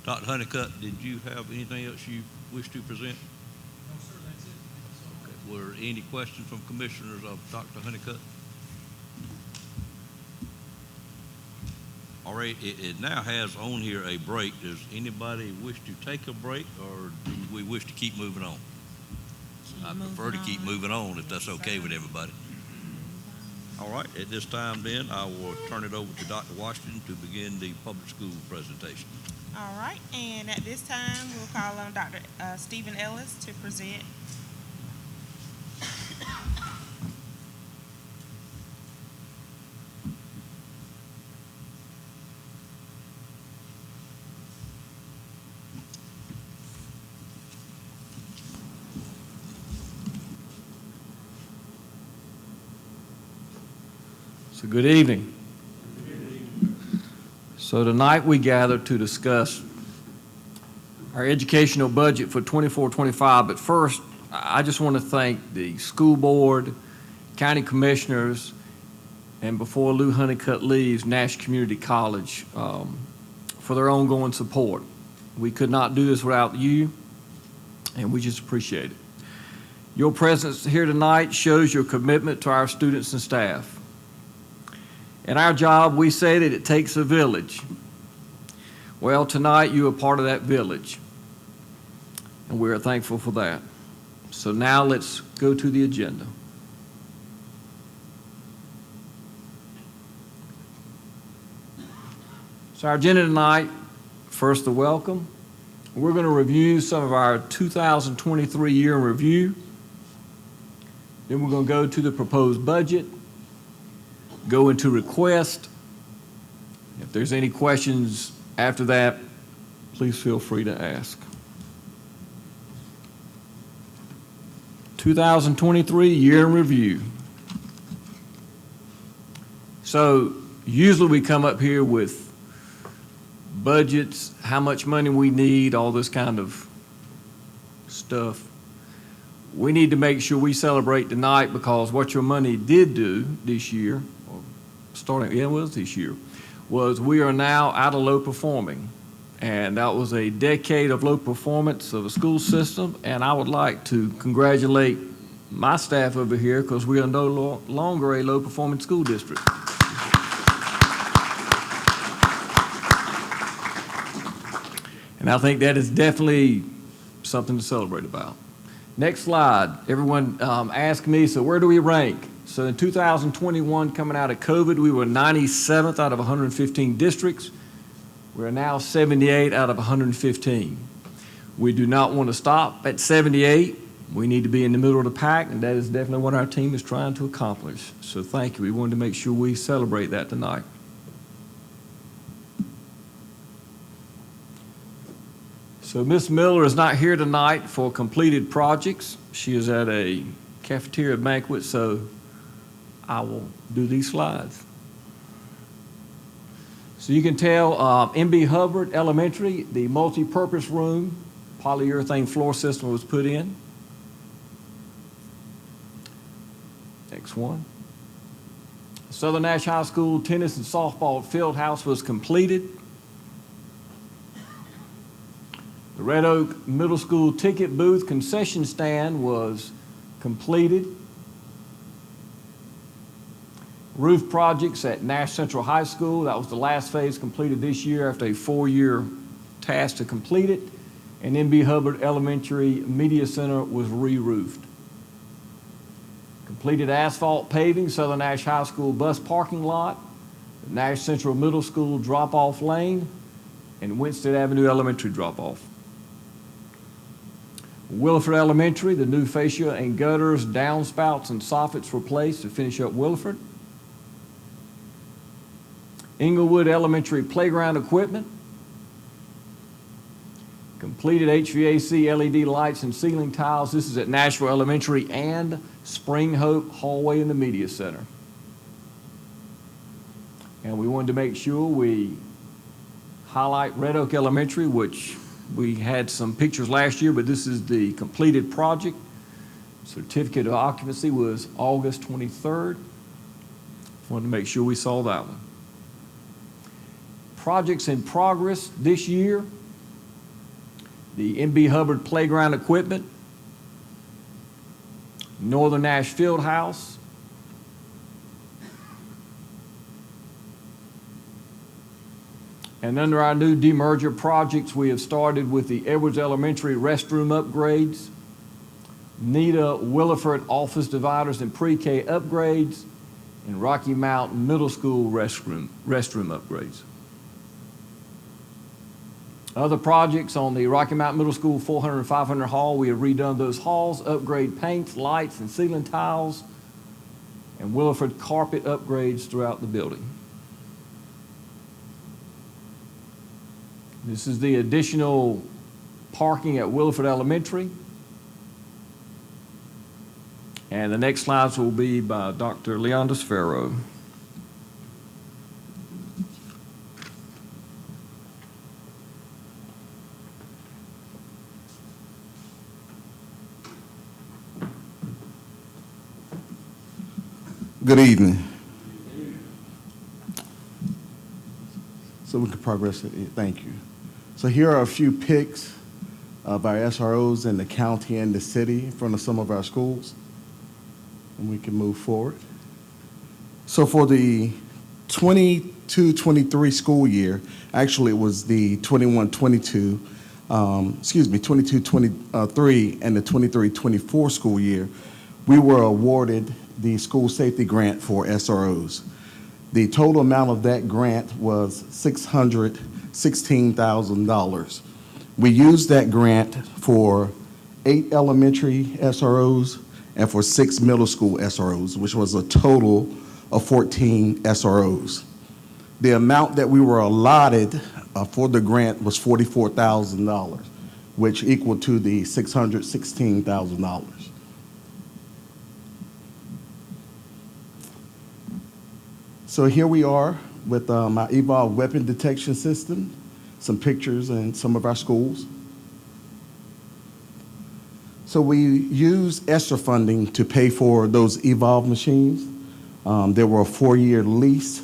Dr. Honeycutt, did you have anything else you wish to present? No, sir, that's it. Okay. Were any questions from commissioners of Dr. Honeycutt? All right, it now has on here a break. Does anybody wish to take a break, or do we wish to keep moving on? I prefer to keep moving on if that's okay with everybody. All right, at this time then, I will turn it over to Dr. Washington to begin the public school presentation. All right, and at this time, we'll call on Dr. Stephen Ellis to present. So good evening. So tonight we gather to discuss our educational budget for 24-25. But first, I just want to thank the school board, county commissioners, and before Lou Honeycutt leaves, Nash Community College for their ongoing support. We could not do this without you, and we just appreciate it. Your presence here tonight shows your commitment to our students and staff. In our job, we say that it takes a village. Well, tonight you are part of that village, and we are thankful for that. So now let's go to the agenda. So our agenda tonight, first the welcome. We're going to review some of our 2023 year in review. Then we're going to go to the proposed budget, go into request. If there's any questions after that, please feel free to ask. 2023 year in review. So usually we come up here with budgets, how much money we need, all this kind of stuff. We need to make sure we celebrate tonight because what your money did do this year, or it was this year, was we are now out of low performing. And that was a decade of low performance of a school system. And I would like to congratulate my staff over here because we are no longer a low performing school district. And I think that is definitely something to celebrate about. Next slide. Everyone asked me, so where do we rank? So in 2021, coming out of COVID, we were 97th out of 115 districts. We're now 78 out of 115. We do not want to stop at 78. We need to be in the middle of the pack, and that is definitely what our team is trying to accomplish. So thank you. We wanted to make sure we celebrate that tonight. So Ms. Miller is not here tonight for completed projects. She is at a cafeteria banquet, so I will do these slides. So you can tell M.B. Hubbard Elementary, the multi-purpose room, polyurethane floor system was put in. Next one. Southern Nash High School tennis and softball field house was completed. The Red Oak Middle School ticket booth concession stand was completed. Roof projects at Nash Central High School, that was the last phase completed this year after a 4-year task to complete it. And M.B. Hubbard Elementary Media Center was re-roofed. Completed asphalt paving, Southern Nash High School bus parking lot, Nash Central Middle School drop-off lane, and Winston Avenue Elementary drop-off. Williford Elementary, the new fascia and gutters, downspouts, and soffits replaced to finish up Williford. Inglewood Elementary playground equipment. Completed HVAC LED lights and ceiling tiles. This is at Nashville Elementary and Spring Hope hallway in the Media Center. And we wanted to make sure we highlight Red Oak Elementary, which we had some pictures last year, but this is the completed project. Certificate of occupancy was August 23rd. Wanted to make sure we saw that one. Projects in progress this year. The M.B. Hubbard playground equipment. Northern Nash Field House. And under our new demerger projects, we have started with the Edwards Elementary restroom upgrades, Nita Williford office dividers and pre-K upgrades, and Rocky Mountain Middle School restroom upgrades. Other projects on the Rocky Mountain Middle School 400 and 500 hall, we have redone those halls, upgrade paints, lights, and ceiling tiles, and Williford carpet upgrades throughout the building. This is the additional parking at Williford Elementary. And the next slides will be by Dr. Leondis Farrow. Good evening. So we can progress it. Thank you. So here are a few pics of our SROs in the county and the city in front of some of our schools. And we can move forward. So for the 22-23 school year, actually it was the 21-22, 22-23 and the 23-24 school year, we were awarded the school safety grant for SROs. The total amount of that grant was $616,000. We used that grant for 8 elementary SROs and for 6 middle school SROs, which was a total of 14 SROs. The amount that we were allotted for the grant was $44,000, which equaled to the $616,000. So here we are with my Evolved Weapon Detection System, some pictures in some of our schools. So we use ESSER funding to pay for those Evolved machines. There were a 4-year lease,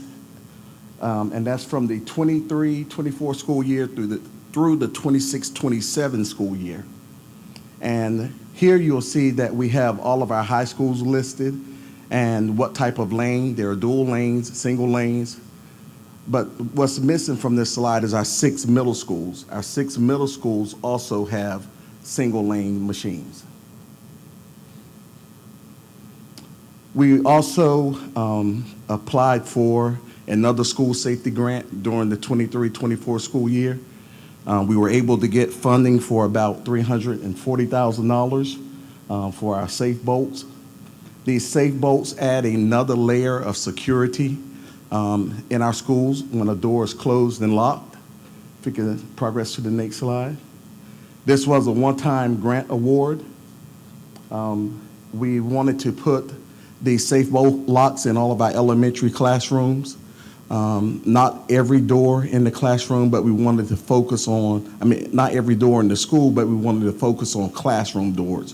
and that's from the 23-24 school year through the 26-27 school year. And here you'll see that we have all of our high schools listed and what type of lane. There are dual lanes, single lanes. But what's missing from this slide is our 6 middle schools. Our 6 middle schools also have single lane machines. We also applied for another school safety grant during the 23-24 school year. We were able to get funding for about $340,000 for our safe bolts. These safe bolts add another layer of security in our schools when a door is closed and locked. If we can progress to the next slide. This was a one-time grant award. We wanted to put these safe bolt locks in all of our elementary classrooms. Not every door in the classroom, but we wanted to focus on, not every door in the school, but we wanted to focus on classroom doors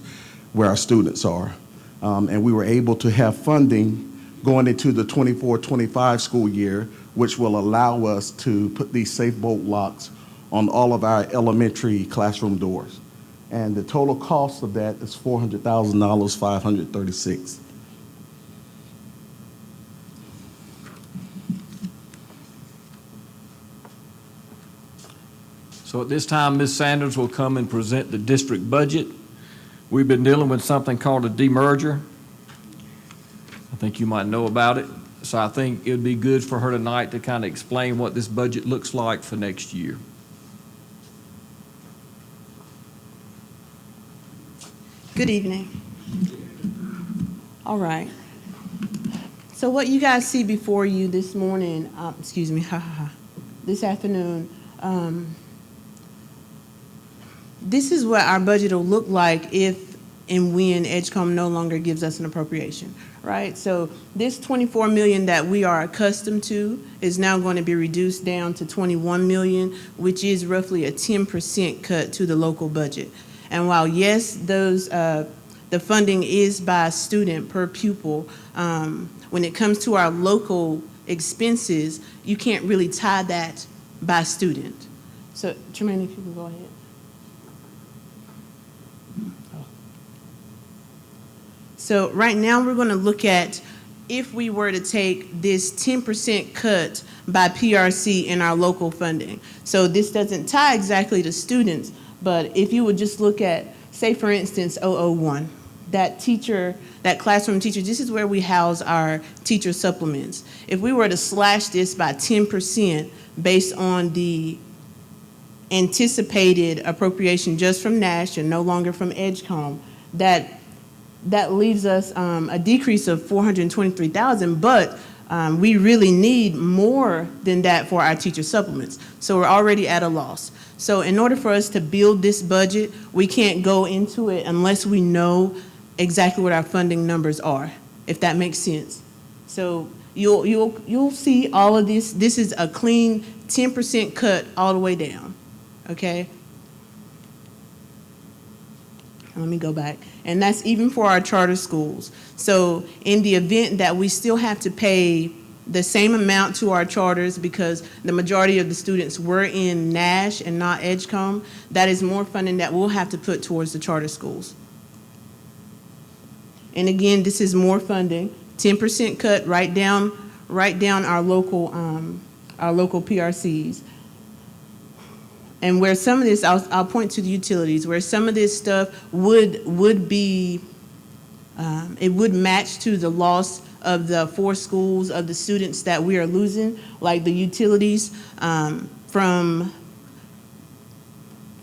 where our students are. And we were able to have funding going into the 24-25 school year, which will allow us to put these safe bolt locks on all of our elementary classroom doors. And the total cost of that is $400,000, $536. So at this time, Ms. Sanders will come and present the district budget. We've been dealing with something called a demerger. I think you might know about it. So I think it would be good for her tonight to kind of explain what this budget looks like for next year. Good evening. All right. So what you guys see before you this morning, this afternoon, this is what our budget will look like if and when EdgeCom no longer gives us an appropriation, right? So this $24 million that we are accustomed to is now going to be reduced down to $21 million, which is roughly a 10% cut to the local budget. And while, yes, those the funding is by student per pupil, when it comes to our local expenses, you can't really tie that by student. So, Tremaine, if you can go ahead. So right now we're going to look at if we were to take this 10% cut by PRC in our local funding. So this doesn't tie exactly to students, but if you would just look at, say for instance, 001, that teacher, that classroom teacher, this is where we house our teacher supplements. If we were to slash this by 10% based on the anticipated appropriation just from NASH and no longer from EdgeCom, that leaves us a decrease of $423,000, but we really need more than that for our teacher supplements. So we're already at a loss. So in order for us to build this budget, we can't go into it unless we know exactly what our funding numbers are, if that makes sense. So you'll see all of this. This is a clean 10% cut all the way down, okay? Let me go back. And that's even for our charter schools. So in the event that we still have to pay the same amount to our charters because the majority of the students were in NASH and not EdgeCom, that is more funding that we'll have to put towards the charter schools. And again, this is more funding, 10% cut right down our local PRCs. And where some of this, I'll point to the utilities, where some of this stuff would be It would match to the loss of the 4 schools of the students that we are losing, like the utilities.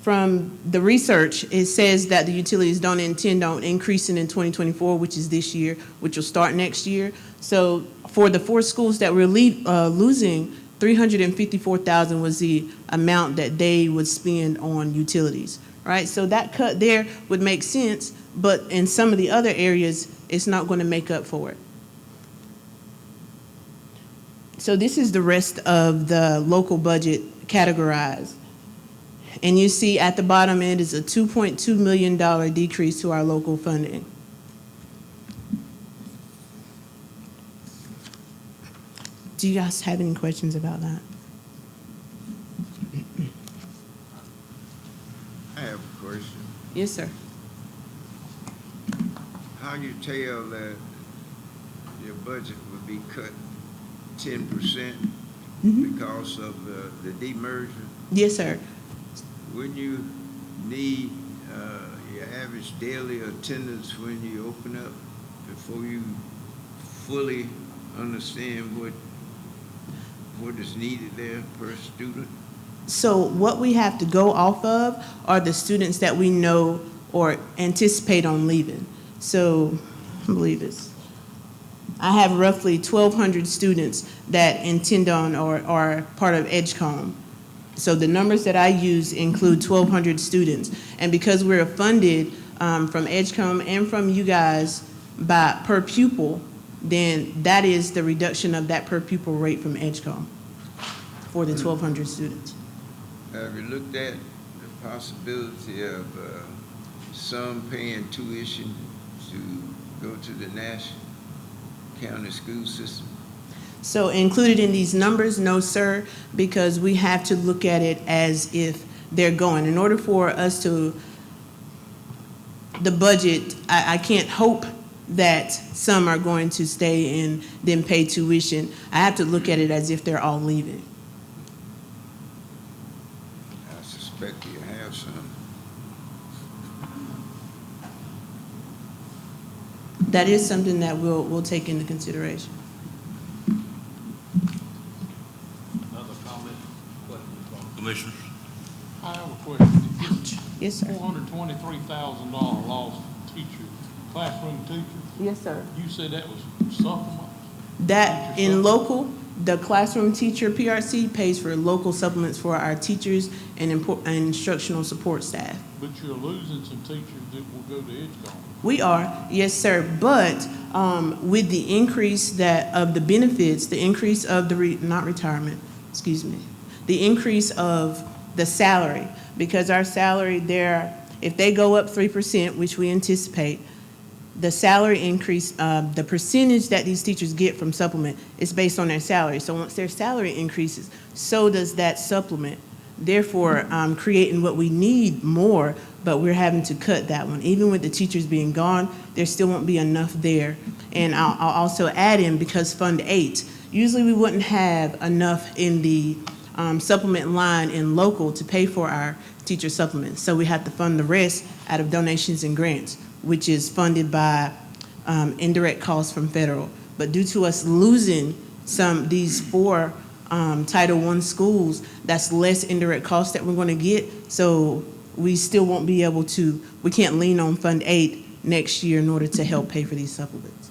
From the research, it says that the utilities don't intend on increasing in 2024, which is this year, which will start next year. So for the 4 schools that we're losing, $354,000 was the amount that they would spend on utilities, right? So that cut there would make sense, but in some of the other areas, it's not going to make up for it. So this is the rest of the local budget categorized. And you see at the bottom end is a $2.2 million decrease to our local funding. Do you guys have any questions about that? I have a question. Yes, sir. How you tell that your budget would be cut 10% because of the demerger? Yes, sir. Wouldn't you need your average daily attendance when you open up before you fully understand what is needed there per student? So what we have to go off of are the students that we know or anticipate on leaving. So I believe I have roughly 1,200 students that intend on or are part of EdgeCom. So the numbers that I use include 1,200 students. And because we're funded from EdgeCom and from you guys by per pupil, then that is the reduction of that per pupil rate from EdgeCom for the 1,200 students. Have you looked at the possibility of some paying tuition to go to the Nash County school system? So included in these numbers, no, sir, because we have to look at it as if they're going. In order for us to, the budget, I can't hope that some are going to stay and then pay tuition. I have to look at it as if they're all leaving. I suspect you have some. That is something that we'll take into consideration. Other comments, questions from Commissioners? I have a question. Yes, sir. $423,000 loss teacher, classroom teacher, Yes, sir. you said that was supplements? That Teacher in local, the classroom teacher PRC pays for local supplements for our teachers and instructional support staff. But you're losing some teachers that will go to EdgeCom. We are, yes, sir. But with the increase of the benefits, the increase of the the increase of the salary, because our salary there, if they go up 3%, which we anticipate, the salary increase, the percentage that these teachers get from supplement is based on their salary. So once their salary increases, so does that supplement. Therefore, creating what we need more, but we're having to cut that one. Even with the teachers being gone, there still won't be enough there. And I'll also add in, because Fund 8, usually we wouldn't have enough in the supplement line in local to pay for our teacher supplements. So we have to fund the rest out of donations and grants, which is funded by indirect costs from federal. But due to us losing these 4 Title I schools, that's less indirect costs that we're going to get. So we still won't be able to, we can't lean on Fund 8 next year in order to help pay for these supplements.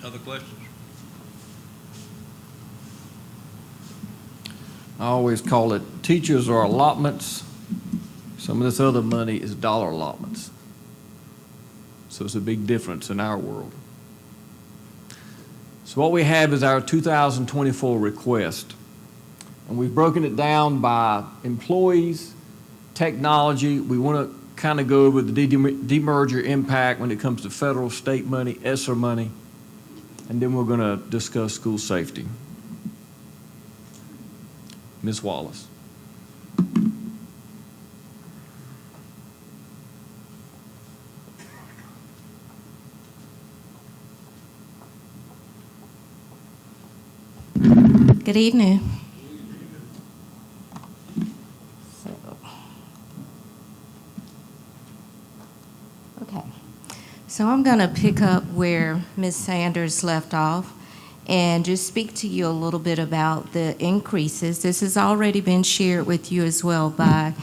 Other questions? I always call it teachers are allotments. Some of this other money is dollar allotments. So it's a big difference in our world. So what we have is our 2024 request. And we've broken it down by employees, technology. We want to kind of go over the demerger impact when it comes to federal, state money, ESSER money, and then we're going to discuss school safety. Ms. Wallace. Good evening. Okay, so I'm going to pick up where Ms. Sanders left off and just speak to you a little bit about the increases. This has already been shared with you as well by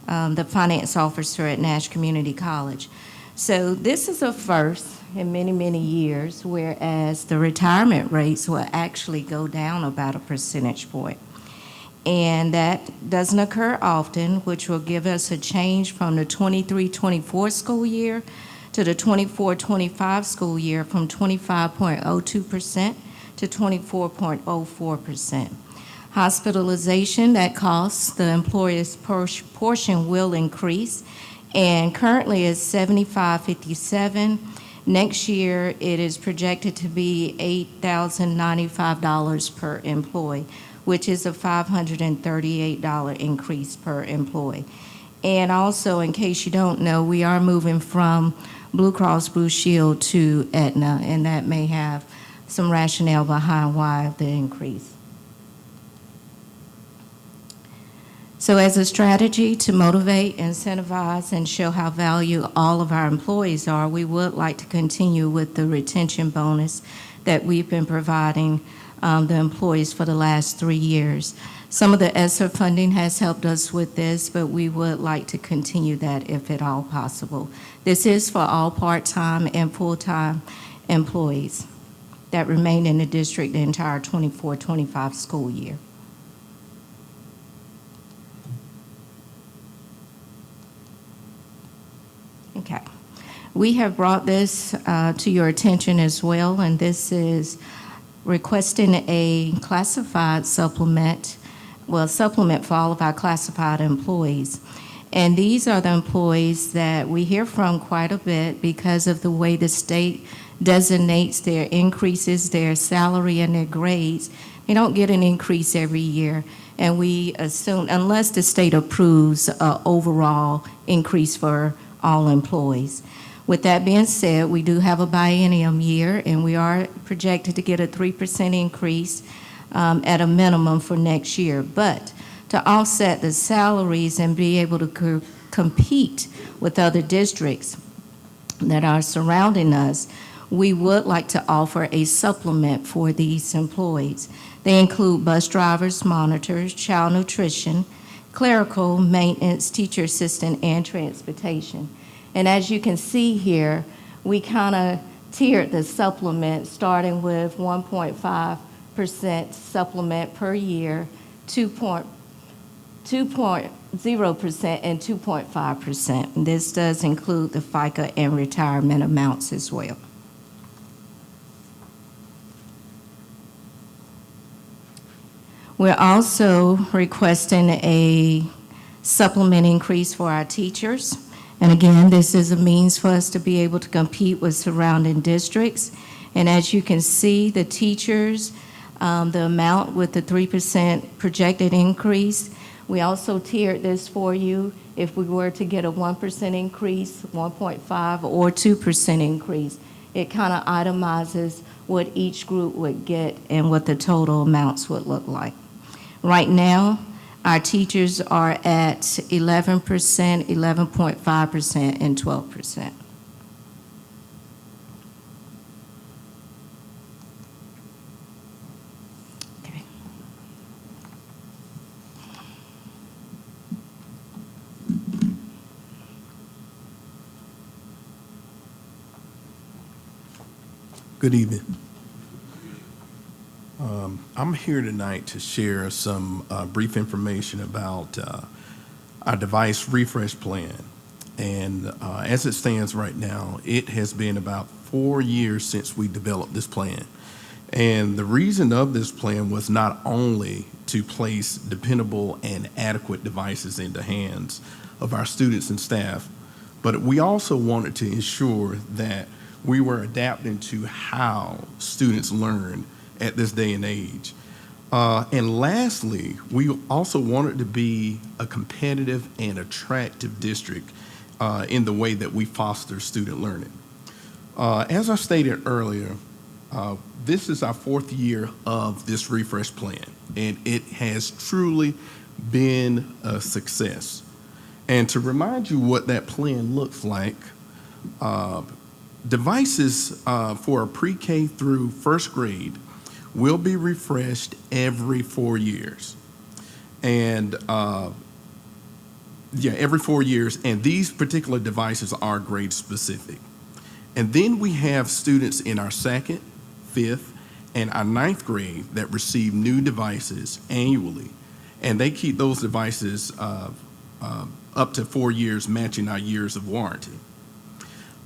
the finance officer at Nash Community College. So this is a first in many, many years, whereas the retirement rates will actually go down about a percentage point. And that doesn't occur often, which will give us a change from the 23-24 school year to the 24-25 school year from 25.02% to 24.04%. Hospitalization, that costs, the employer's portion will increase, and currently is $75.57. Next year, it is projected to be $8,095 per employee, which is a $538 increase per employee. And also, in case you don't know, we are moving from Blue Cross Blue Shield to Aetna, and that may have some rationale behind why the increase. So as a strategy to motivate, incentivize, and show how valued all of our employees are, we would like to continue with the retention bonus that we've been providing the employees for the last 3 years. Some of the ESSER funding has helped us with this, but we would like to continue that if at all possible. This is for all part-time and full-time employees that remain in the district the entire 24-25 school year. Okay. We have brought this to your attention as well, and this is requesting a classified supplement, well, supplement for all of our classified employees. And these are the employees that we hear from quite a bit because of the way the state designates their increases, their salary, and their grades. They don't get an increase every year, and we assume, unless the state approves an overall increase for all employees. With that being said, we do have a biennium year, and we are projected to get a 3% increase at a minimum for next year. But to offset the salaries and be able to compete with other districts that are surrounding us, we would like to offer a supplement for these employees. They include bus drivers, monitors, child nutrition, clerical, maintenance, teacher assistant, and transportation. And as you can see here, we kind of tiered the supplement starting with 1.5% supplement per year, 2.0% and 2.5%. This does include the FICA and retirement amounts as well. We're also requesting a supplement increase for our teachers. And again, this is a means for us to be able to compete with surrounding districts. And as you can see, the teachers, the amount with the 3% projected increase, we also tiered this for you. If we were to get a 1% increase, 1.5 or 2% increase, it kind of itemizes what each group would get and what the total amounts would look like. Right now, our teachers are at 11%, 11.5%, and 12%. Okay. Good evening. I'm here tonight to share some brief information about our device refresh plan. And as it stands right now, it has been about 4 years since we developed this plan. And the reason of this plan was not only to place dependable and adequate devices into hands of our students and staff, but we also wanted to ensure that we were adapting to how students learn at this day and age. And lastly, we also wanted to be a competitive and attractive district in the way that we foster student learning. As I stated earlier, this is our 4th year of this refresh plan, and it has truly been a success. And to remind you what that plan looks like, Devices for a pre-K through first grade will be refreshed every 4 years. And every 4 years, and these particular devices are grade specific. And then we have students in our 2nd, 5th, and our 9th grade that receive new devices annually. And they keep those devices up to 4 years, matching our years of warranty.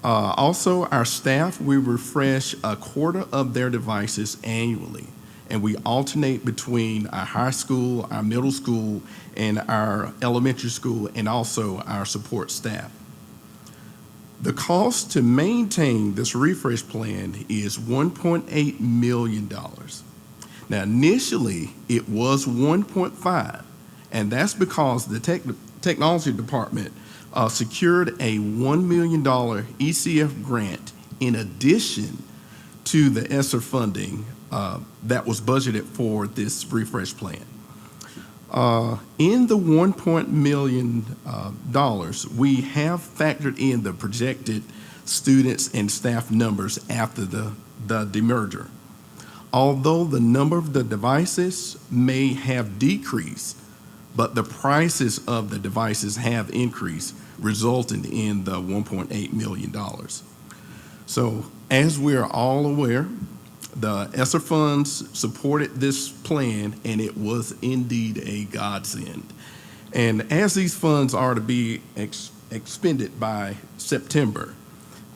Also, our staff, we refresh a quarter of their devices annually, and we alternate between our high school, our middle school, and our elementary school, and also our support staff. The cost to maintain this refresh plan is $1.8 million. Now, initially, it was 1.5, and that's because the technology department secured a $1 million ECF grant in addition to the ESSER funding that was budgeted for this refresh plan. In the $1 million, we have factored in the projected students and staff numbers after the demerger. Although the number of the devices may have decreased, but the prices of the devices have increased, resulting in the $1.8 million. So, as we are all aware, the ESSER funds supported this plan, and it was indeed a godsend. And as these funds are to be expended by September,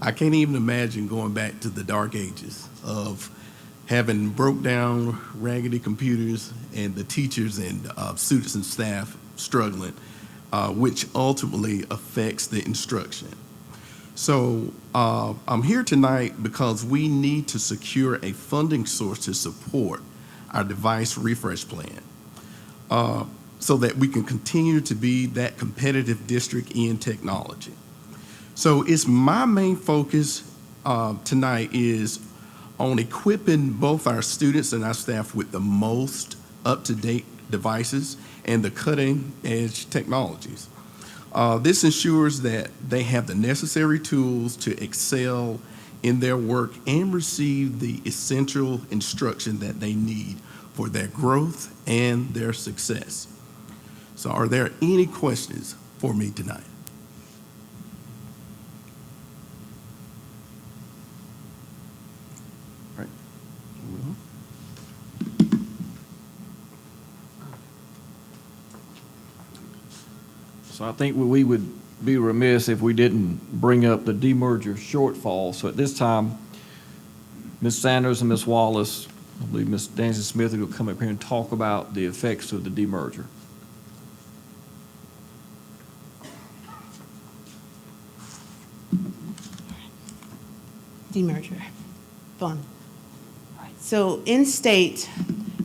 I can't even imagine going back to the dark ages of having broke down raggedy computers and the teachers and students and staff struggling, which ultimately affects the instruction. So I'm here tonight because we need to secure a funding source to support our device refresh plan so that we can continue to be that competitive district in technology. So it's my main focus tonight is on equipping both our students and our staff with the most up-to-date devices and the cutting-edge technologies. This ensures that they have the necessary tools to excel in their work and receive the essential instruction that they need for their growth and their success. So are there any questions for me tonight? All right. So I think we would be remiss if we didn't bring up the demerger shortfall. So at this time, Ms. Sanders and Ms. Wallace, I believe Ms. Nancy Smith will come up here and talk about the effects of the demerger. Demerger fund. All right. So in state,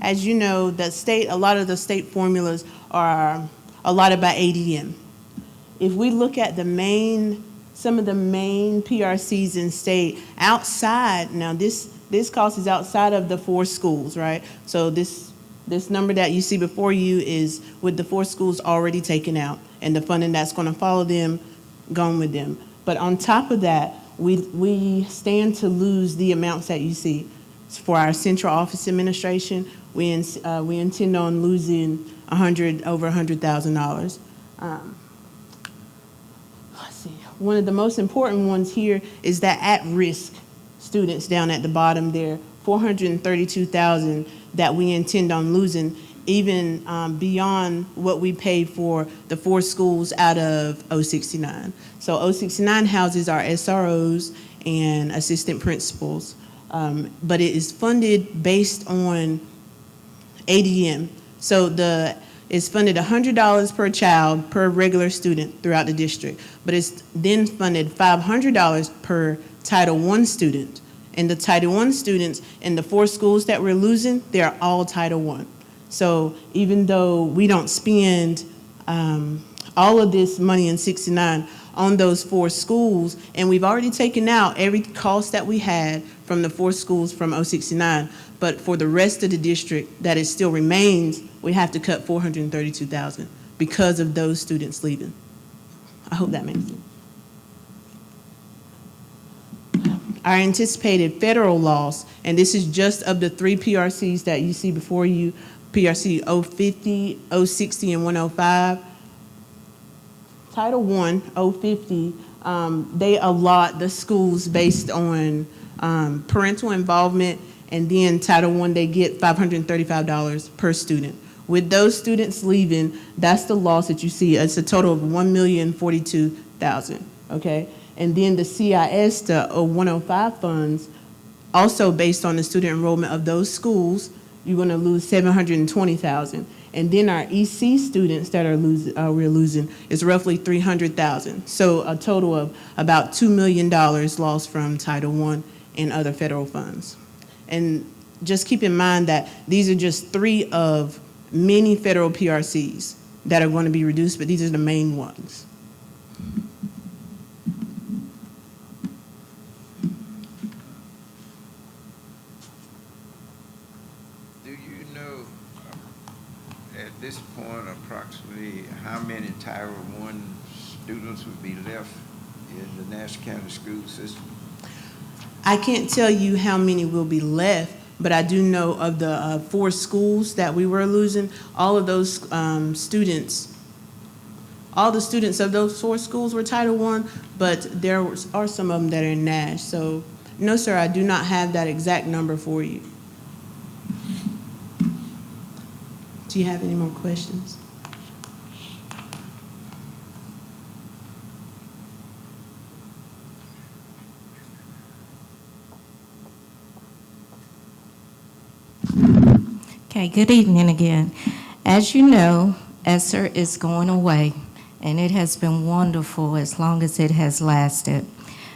as you know, a lot of the state formulas are allotted by ADM. If we look at some of the main PRCs in state outside, now this cost is outside of the 4 schools, right? So this number that you see before you is with the 4 schools already taken out and the funding that's going to follow them, gone with them. But on top of that, we stand to lose the amounts that you see. For our central office administration, we intend on losing over $100,000. Let's see. One of the most important ones here is that at-risk students down at the bottom there, 432,000 that we intend on losing, even beyond what we paid for the 4 schools out of 069. So 069 houses our SROs and assistant principals, but it is funded based on ADM. So it's funded $100 per child per regular student throughout the district, but it's then funded $500 per Title I student. And the Title I students in the 4 schools that we're losing, they're all Title I. So even though we don't spend all of this money in 69 on those 4 schools, and we've already taken out every cost that we had from the 4 schools from 069, but for the rest of the district that it still remains, we have to cut $432,000 because of those students leaving. I hope that makes sense. our anticipated federal loss, and this is just of the 3 PRCs that you see before you, PRC 050, 060, and 105. Title I, 050, they allot the schools based on parental involvement, and then Title I, they get $535 per student. With those students leaving, that's the loss that you see. It's a total of $1,042,000, okay? And then the CIS, the 105 funds, also based on the student enrollment of those schools, you're gonna lose $720,000. And then our EC students that we're losing is roughly $300,000. So a total of about $2 million lost from Title I and other federal funds. And just keep in mind that these are just 3 of many federal PRCs that are going to be reduced, but these are the main ones. Do you know at this point approximately how many Title I students would be left in the Nash County school system? I can't tell you how many will be left, but I do know of the 4 schools that we were losing, all of those students, all the students of those 4 schools were Title I, but there are some of them that are in Nash. So no, sir, I do not have that exact number for you. Do you have any more questions? Okay, good evening again. As you know, ESSER is going away, and it has been wonderful as long as it has lasted.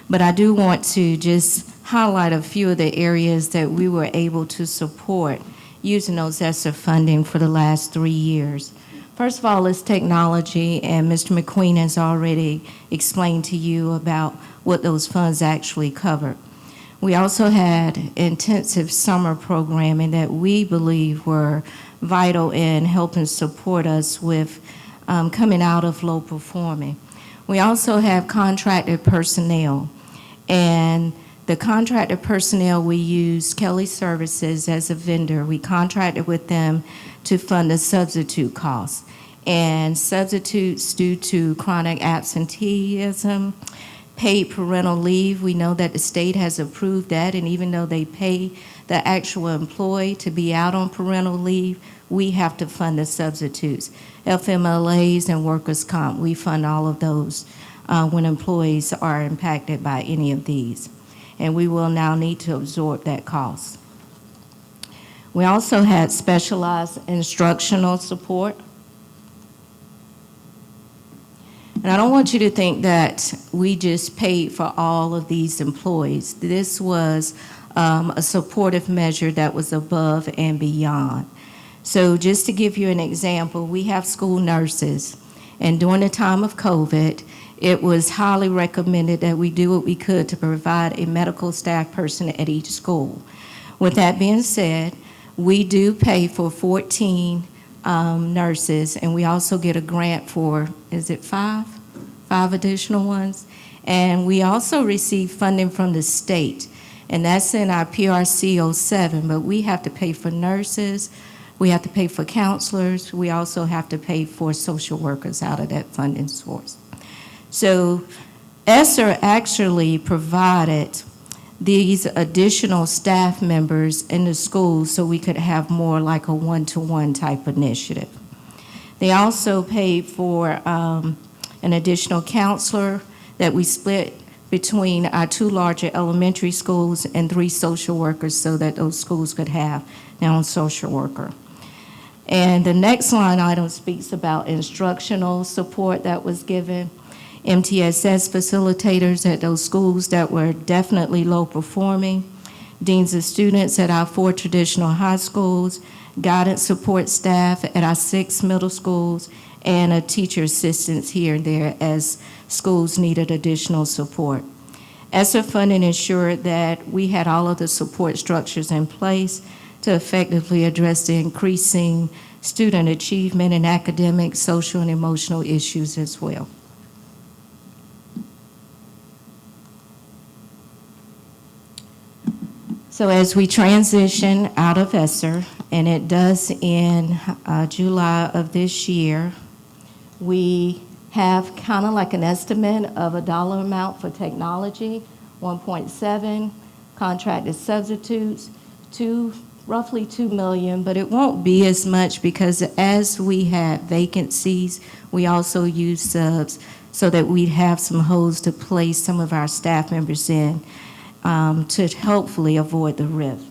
But I do want to just highlight a few of the areas that we were able to support using those ESSER funding for the last 3 years. First of all, is technology, and Mr. McQueen has already explained to you about what those funds actually covered. We also had intensive summer programming that we believe were vital in helping support us with coming out of low performing. We also have contracted personnel, and the contracted personnel, we use Kelly Services as a vendor. We contracted with them to fund the substitute costs. And substitutes due to chronic absenteeism, paid parental leave, we know that the state has approved that, and even though they pay the actual employee to be out on parental leave, we have to fund the substitutes. FMLAs and workers' comp, we fund all of those when employees are impacted by any of these. And we will now need to absorb that cost. We also had specialized instructional support. And I don't want you to think that we just paid for all of these employees. This was a supportive measure that was above and beyond. So just to give you an example, we have school nurses, and during the time of COVID, it was highly recommended that we do what we could to provide a medical staff person at each school. With that being said, we do pay for 14 nurses, and we also get a grant for, is it 5 additional ones? And we also receive funding from the state, and that's in our PRC 07, but we have to pay for nurses, we have to pay for counselors, we also have to pay for social workers out of that funding source. So ESSER actually provided these additional staff members in the schools so we could have more like a one-to-one type initiative. They also paid for an additional counselor that we split between our 2 larger elementary schools and 3 social workers so that those schools could have their own social worker. And the next line item speaks about instructional support that was given. MTSS facilitators at those schools that were definitely low performing, deans of students at our 4 traditional high schools, guidance support staff at our 6 middle schools, and a teacher assistants here and there as schools needed additional support. ESSER funding ensured that we had all of the support structures in place to effectively address the increasing student achievement and academic, social, and emotional issues as well. So as we transition out of ESSER, and it does in July of this year, we have kind of like an estimate of a dollar amount for technology, 1.7, contracted substitutes, roughly 2 million, but it won't be as much because as we have vacancies, we also use subs so that we'd have some holes to place some of our staff members in to hopefully avoid the rift.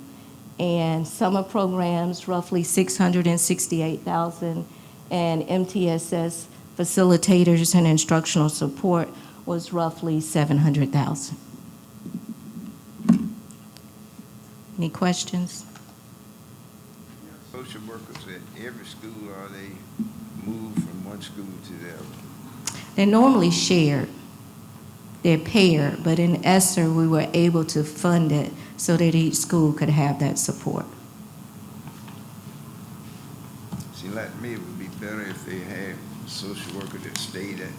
And summer programs, roughly 668,000, and MTSS facilitators and instructional support was roughly 700,000. Any questions? Social workers at every school, are they moved from one school to the other? They're normally shared. They're paired, but in ESSER, we were able to fund it so that each school could have that support. See, like me, it would be better if they had a social worker that stayed at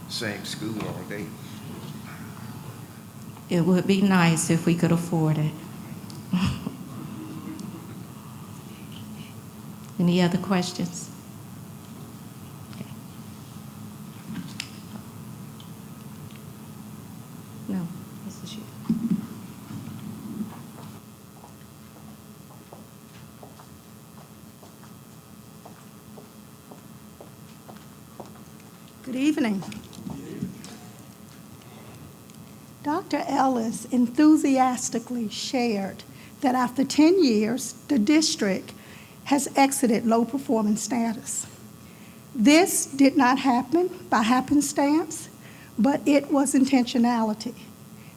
the same school all day. It would be nice if we could afford it. Any other questions? Okay. No, this is you. Good evening. Dr. Ellis enthusiastically shared that after 10 years, the district has exited low performance status. This did not happen by happenstance, but it was intentionality.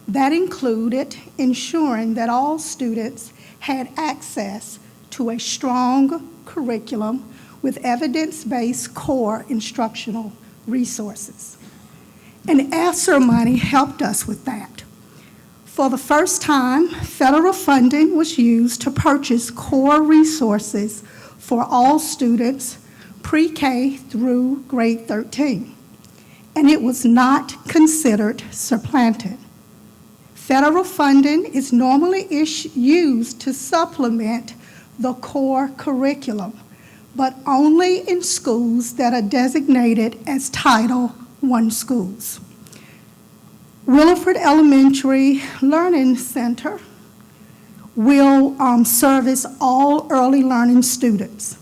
That included ensuring that all students had access to a strong curriculum with evidence-based core instructional resources. And ESSER money helped us with that. For the first time, federal funding was used to purchase core resources for all students pre-K through grade 13, and it was not considered supplanted. Federal funding is normally used to supplement the core curriculum, but only in schools that are designated as Title I schools. Williford Elementary Learning Center will service all early learning students.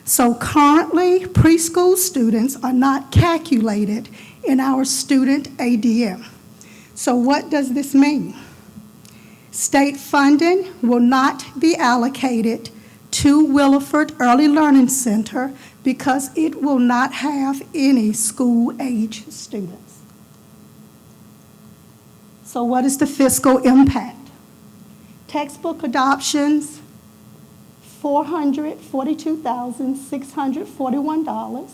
So currently, preschool students are not calculated in our student ADM. So what does this mean? State funding will not be allocated to Williford Early Learning Center because it will not have any school-age students. So what is the fiscal impact? Textbook adoptions, $442,641,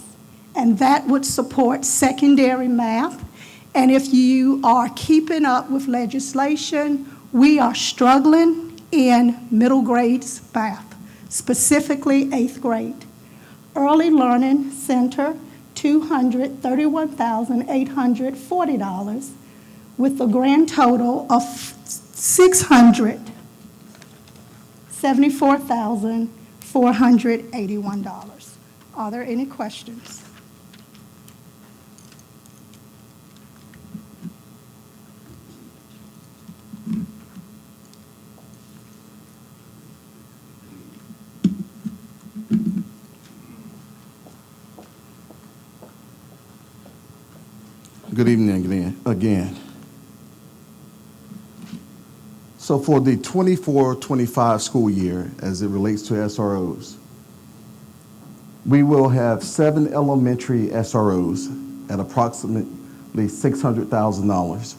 and that would support secondary math. And if you are keeping up with legislation, we are struggling in middle grades math, specifically 8th grade. Early Learning Center, $231,840, with a grand total of $674,481. Are there any questions? Good evening again. So for the 24-25 school year, as it relates to SROs, we will have 7 elementary SROs at approximately $600,000.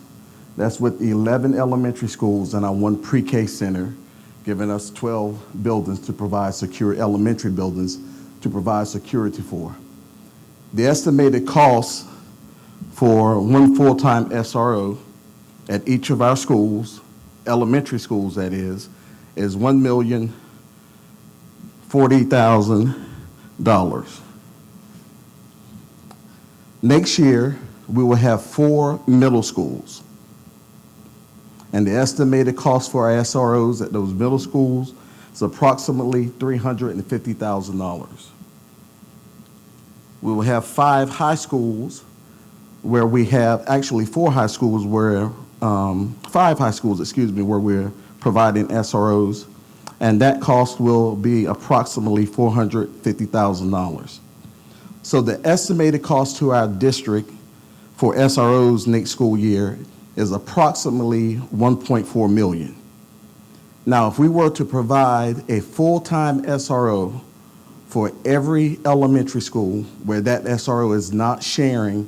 That's with 11 elementary schools and our 1 pre-K center, giving us 12 buildings to provide elementary buildings to provide security for. The estimated cost for 1 full-time SRO at each of our schools, elementary schools that is $1,040,000. Next year, we will have 4 middle schools. And the estimated cost for our SROs at those middle schools is approximately $350,000. We will have 5 high schools where we have, actually 4 high schools where, 5 high schools, excuse me, where we're providing SROs, and that cost will be approximately $450,000. So the estimated cost to our district for SROs next school year is approximately $1.4 million. Now, if we were to provide a full-time SRO for every elementary school where that SRO is not sharing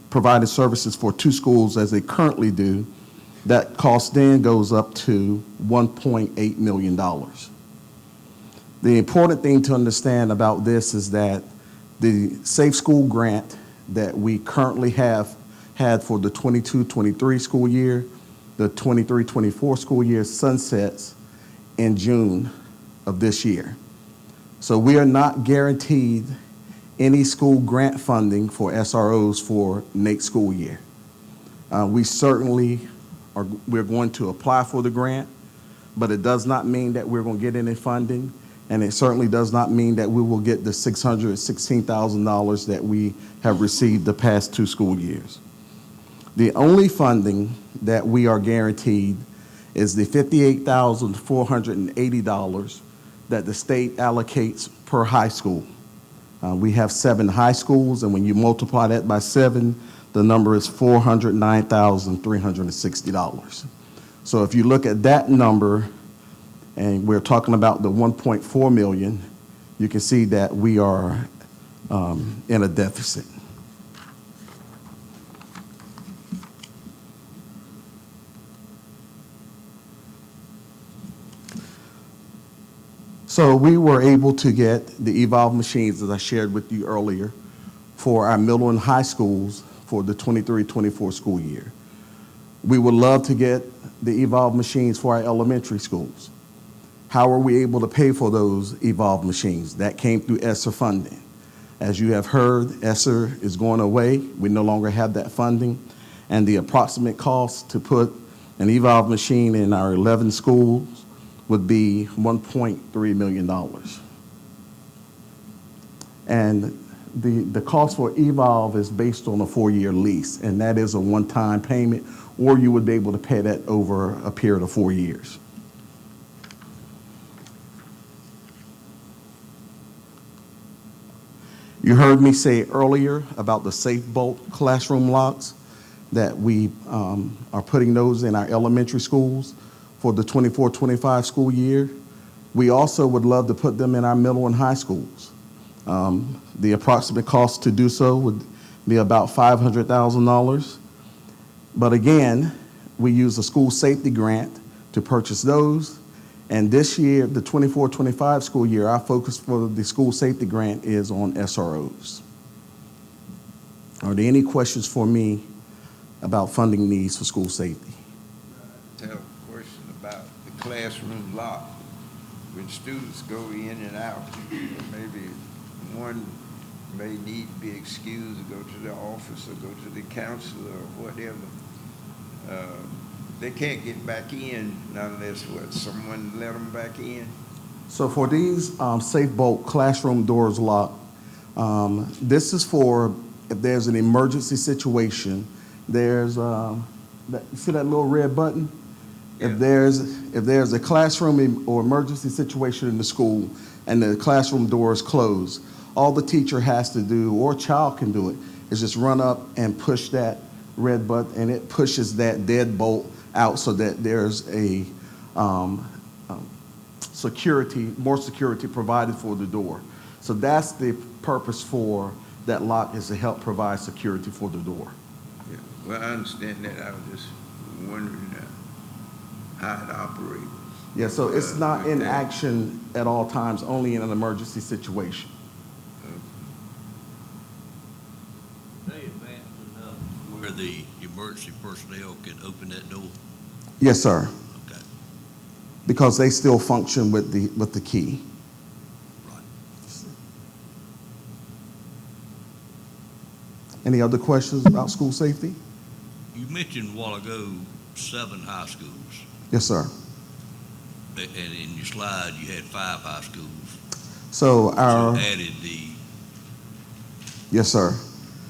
provided services for 2 schools as they currently do, that cost then goes up to $1.8 million. The important thing to understand about this is that the Safe School Grant that we currently had for the 22-23 school year, the 23-24 school year sunsets in June of this year. So we are not guaranteed any school grant funding for SROs for next school year. We're going to apply for the grant, but it does not mean that we're going to get any funding, and it certainly does not mean that we will get the $616,000 that we have received the past 2 school years. The only funding that we are guaranteed is the $58,480 that the state allocates per high school. We have 7 high schools, and when you multiply that by 7, the number is $409,360. So if you look at that number, and we're talking about the $1.4 million, you can see that we are in a deficit. So we were able to get the Evolve machines, as I shared with you earlier, for our middle and high schools for the 23-24 school year. We would love to get the Evolve machines for our elementary schools. How are we able to pay for those Evolve machines? That came through ESSER funding. As you have heard, ESSER is going away. We no longer have that funding. And the approximate cost to put an Evolve machine in our 11 schools would be $1.3 million. And the cost for Evolve is based on a 4-year lease, and that is a one-time payment, or you would be able to pay that over a period of 4 years. You heard me say earlier about the Safe Bolt classroom locks, that we are putting those in our elementary schools for the 24-25 school year. We also would love to put them in our middle and high schools. The approximate cost to do so would be about $500,000. But again, we use a school safety grant to purchase those. And this year, the 24-25 school year, our focus for the school safety grant is on SROs. Are there any questions for me about funding needs for school safety? I have a question about the classroom lock. When students go in and out, maybe one may need to be excused to go to the office or go to the counselor or whatever. They can't get back in unless someone let them back in. So for these Safe Bolt classroom doors lock, this is for if there's an emergency situation. There's you see that little red button? Yeah. If there's a classroom or emergency situation in the school and the classroom door is closed, all the teacher has to do, or child can do it, is just run up and push that red button, and it pushes that deadbolt out so that there's a more security provided for the door. So that's the purpose for that lock, is to help provide security for the door. Yeah. Well, I understand that. I was just wondering how it operates. Yeah, so it's not in action at all times, only in an emergency situation. They advanced enough where the emergency personnel can open that door? Yes, sir. Okay. Because they still function with the key. Right. Any other questions about school safety? You mentioned a while ago 7 high schools, Yes, sir. and in your slide, you had 5 high schools. So So our, you added yes, sir.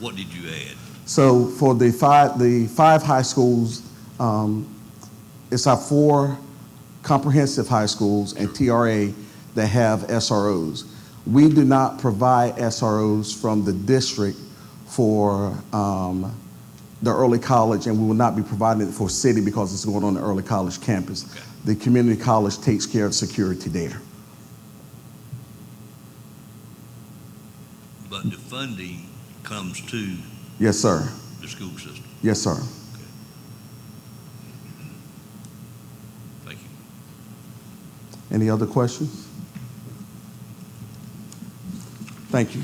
what did you add? So for the five high schools, it's our 4 comprehensive high schools and TRA that have SROs. We do not provide SROs from the district for the early college, and we will not be providing it for city because it's going on the early college campus. Okay. The community college takes care of security there. But the funding comes to Yes, sir. the school system. Yes, sir. Thank you. Any other questions? Thank you.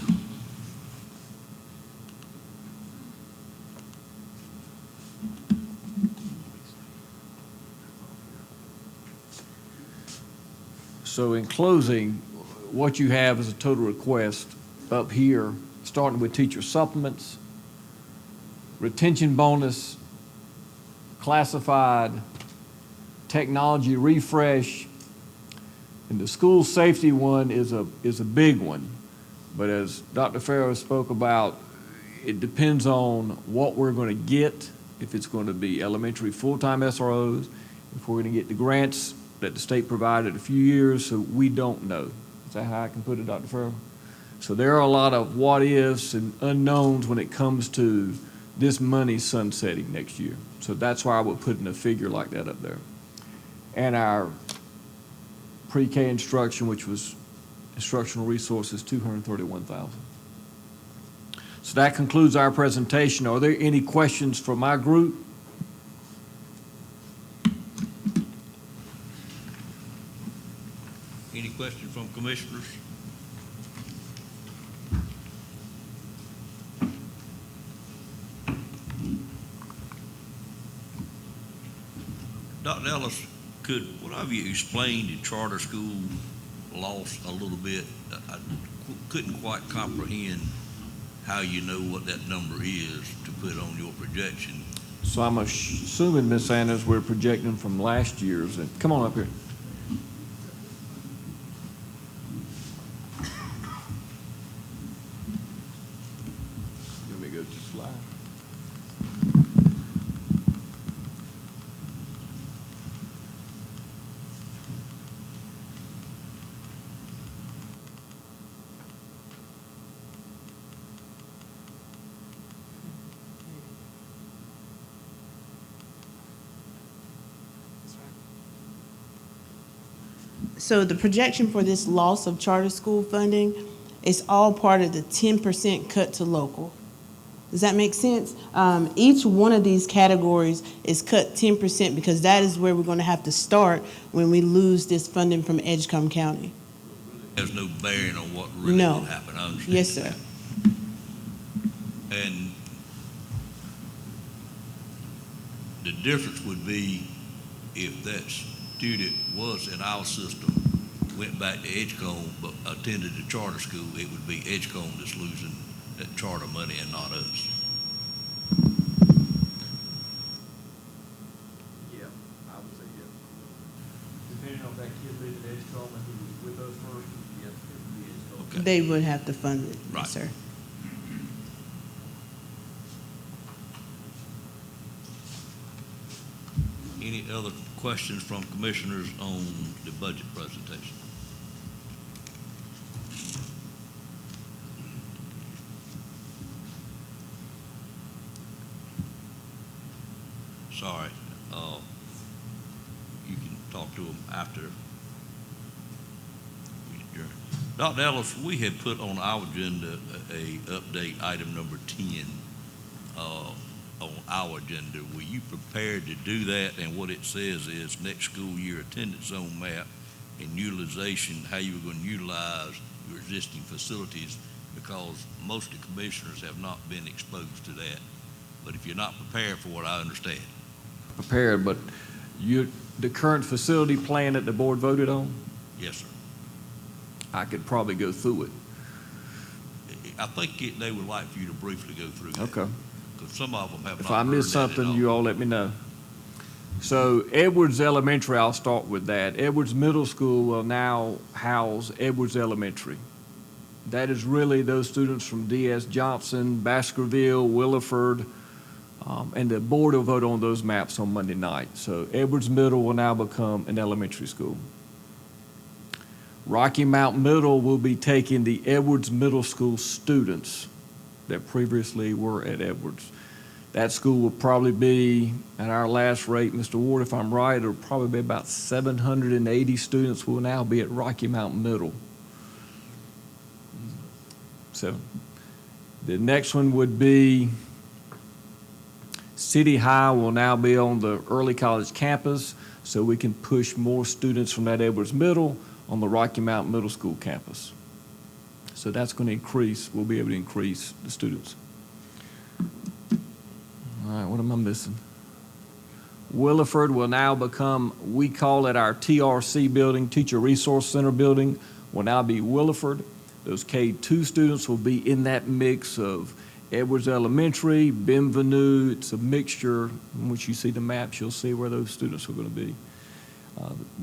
So in closing, what you have is a total request up here, starting with teacher supplements, retention bonus, classified, technology refresh, and the school safety one is a big one. But as Dr. Farrow spoke about, it depends on what we're going to get, if it's going to be elementary full-time SROs, if we're going to get the grants that the state provided a few years, so we don't know. Is that how I can put it, Dr. Farrow? So there are a lot of what-ifs and unknowns when it comes to this money sunsetting next year. So that's why I would put in a figure like that up there. And our pre-K instruction, which was instructional resources, $231,000. So that concludes our presentation. Are there any questions from my group? Any questions from commissioners? Dr. Ellis, could one of you explain the charter school loss a little bit? I couldn't quite comprehend how you know what that number is to put on your projection. So I'm assuming, Ms. Sanders, we're projecting from last year's. Come on up here. Let me go to the slide. So the projection for this loss of charter school funding is all part of the 10% cut to local. Does that make sense? Each one of these categories is cut 10% because that is where we're going to have to start when we lose this funding from Edgecombe County. There's no bearing on what really No. will happen, I understand. Yes, sir. And the difference would be if that student was in our system, went back to Edgecombe, but attended a charter school, it would be Edgecombe that's losing that charter money and not us. Yeah, I would say yeah. Depending on that kid living in Edgecombe and who was with us first, yes, it would be Edgecombe. Okay. They would have to fund it, Right. yes, sir. Any other questions from commissioners on the budget presentation? Sorry, you can talk to them after we adjourn. Dr. Ellis, we had put on our agenda a update item number 10, on our agenda. Were you prepared to do that? And what it says is next school year attendance zone map and utilization, how you were going to utilize your existing facilities, because most of the commissioners have not been exposed to that. But if you're not prepared for it, I understand. Prepared, but the current facility plan that the board voted on, Yes, sir. I could probably go through it. I think they would like for you to briefly go through that. Okay. Because some of them have not If I heard miss that at something, all. you all let me know. So Edwards Elementary, I'll start with that. Edwards Middle School will now house Edwards Elementary. That is really those students from D.S. Johnson, Baskerville, Williford, and the board will vote on those maps on Monday night. So Edwards Middle will now become an elementary school. Rocky Mount Middle will be taking the Edwards Middle School students that previously were at Edwards. That school will probably be, at our last rate, Mr. Ward, if I'm right, it'll probably be about 780 students will now be at Rocky Mount Middle. So the next one would be City High will now be on the early college campus, so we can push more students from that Edwards Middle on the Rocky Mount Middle School campus. So that's going to increase, we'll be able to increase the students. All right, what am I missing? Williford will now become, we call it our TRC building, Teacher Resource Center building, will now be Williford. Those K-2 students will be in that mix of Edwards Elementary, Bienvenue. It's a mixture. Once you see the maps, you'll see where those students are going to be.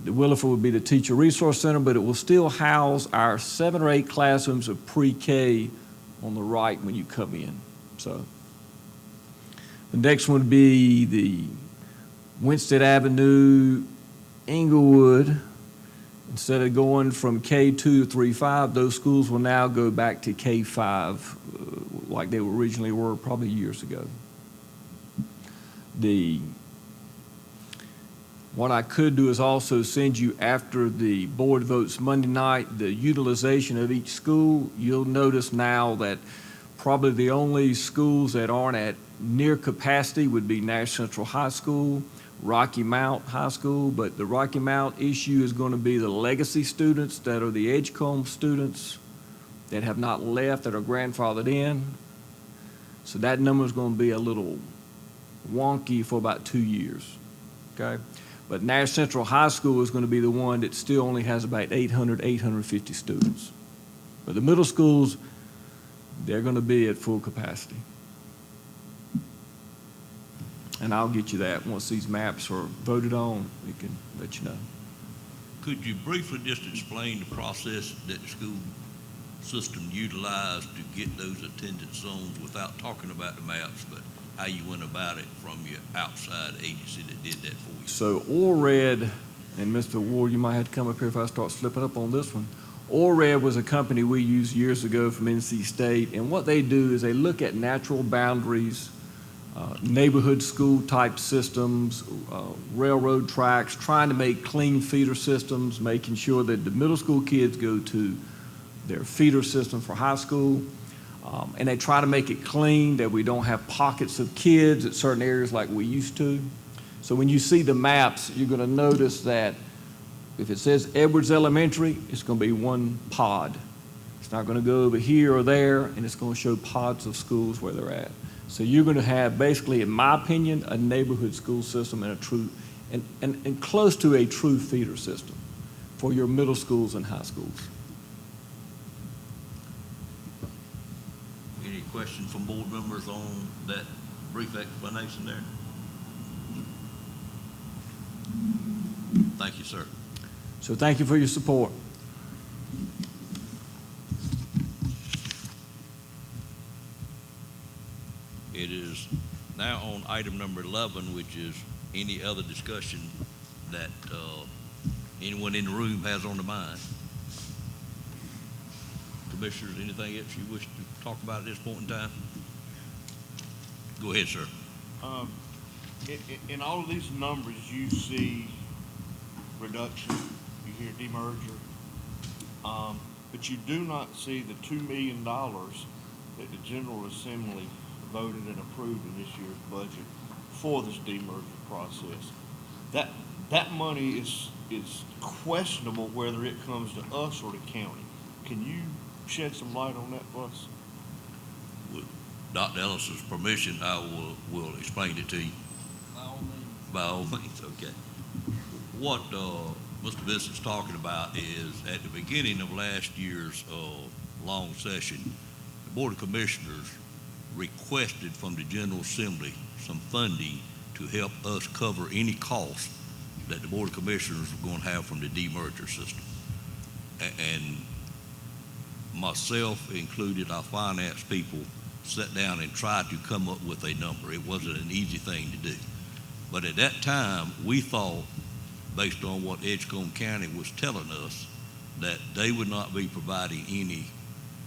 The Williford will be the Teacher Resource Center, but it will still house our 7 or 8 classrooms of pre-K on the right when you come in. So the next one would be the Winstead Avenue, Inglewood. Instead of going from K2 to 3-5, those schools will now go back to K5 like they originally were probably years ago. What I could do is also send you, after the board votes Monday night, the utilization of each school. You'll notice now that probably the only schools that aren't at near capacity would be Nash Central High School, Rocky Mount High School, but the Rocky Mount issue is going to be the legacy students that are the Edgecombe students that have not left, that are grandfathered in. So that number is going to be a little wonky for about 2 years, okay? But Nash Central High School is going to be the one that still only has about 800, 850 students. But the middle schools, they're going to be at full capacity. And I'll get you that once these maps are voted on. We can let you know. Could you briefly just explain the process that the school system utilized to get those attendance zones without talking about the maps, but how you went about it from your outside agency that did that for you? So ORED, and Mr. Ward, you might have to come up here if I start slipping up on this one. ORED was a company we used years ago from NC State, and what they do is they look at natural boundaries, neighborhood school type systems, railroad tracks, trying to make clean feeder systems, making sure that the middle school kids go to their feeder system for high school. And they try to make it clean, that we don't have pockets of kids at certain areas like we used to. So when you see the maps, you're going to notice that if it says Edwards Elementary, it's going to be one pod. It's not going to go over here or there, and it's going to show pods of schools where they're at. So you're going to have, basically, in my opinion, a neighborhood school system and a true, and close to a true feeder system for your middle schools and high schools. Any questions from board members on that brief explanation there? Thank you, sir. So thank you for your support. It is now on item number 11, which is any other discussion that anyone in the room has on the mind. Commissioners, anything else you wish to talk about at this point in time? Go ahead, sir. In all of these numbers, you see reduction, you hear demerger, but you do not see the $2 million that the General Assembly voted and approved in this year's budget for this demerger process. That money is questionable whether it comes to us or the county. Can you shed some light on that for us? With Dr. Ellis's permission, I will explain it to you. By all means, okay. What Mr. Vincent's talking about is at the beginning of last year's long session, the Board of Commissioners requested from the General Assembly some funding to help us cover any cost that the Board of Commissioners were going to have from the demerger system. And myself included, our finance people sat down and tried to come up with a number. It wasn't an easy thing to do. But at that time, we thought, based on what Edgecombe County was telling us, that they would not be providing any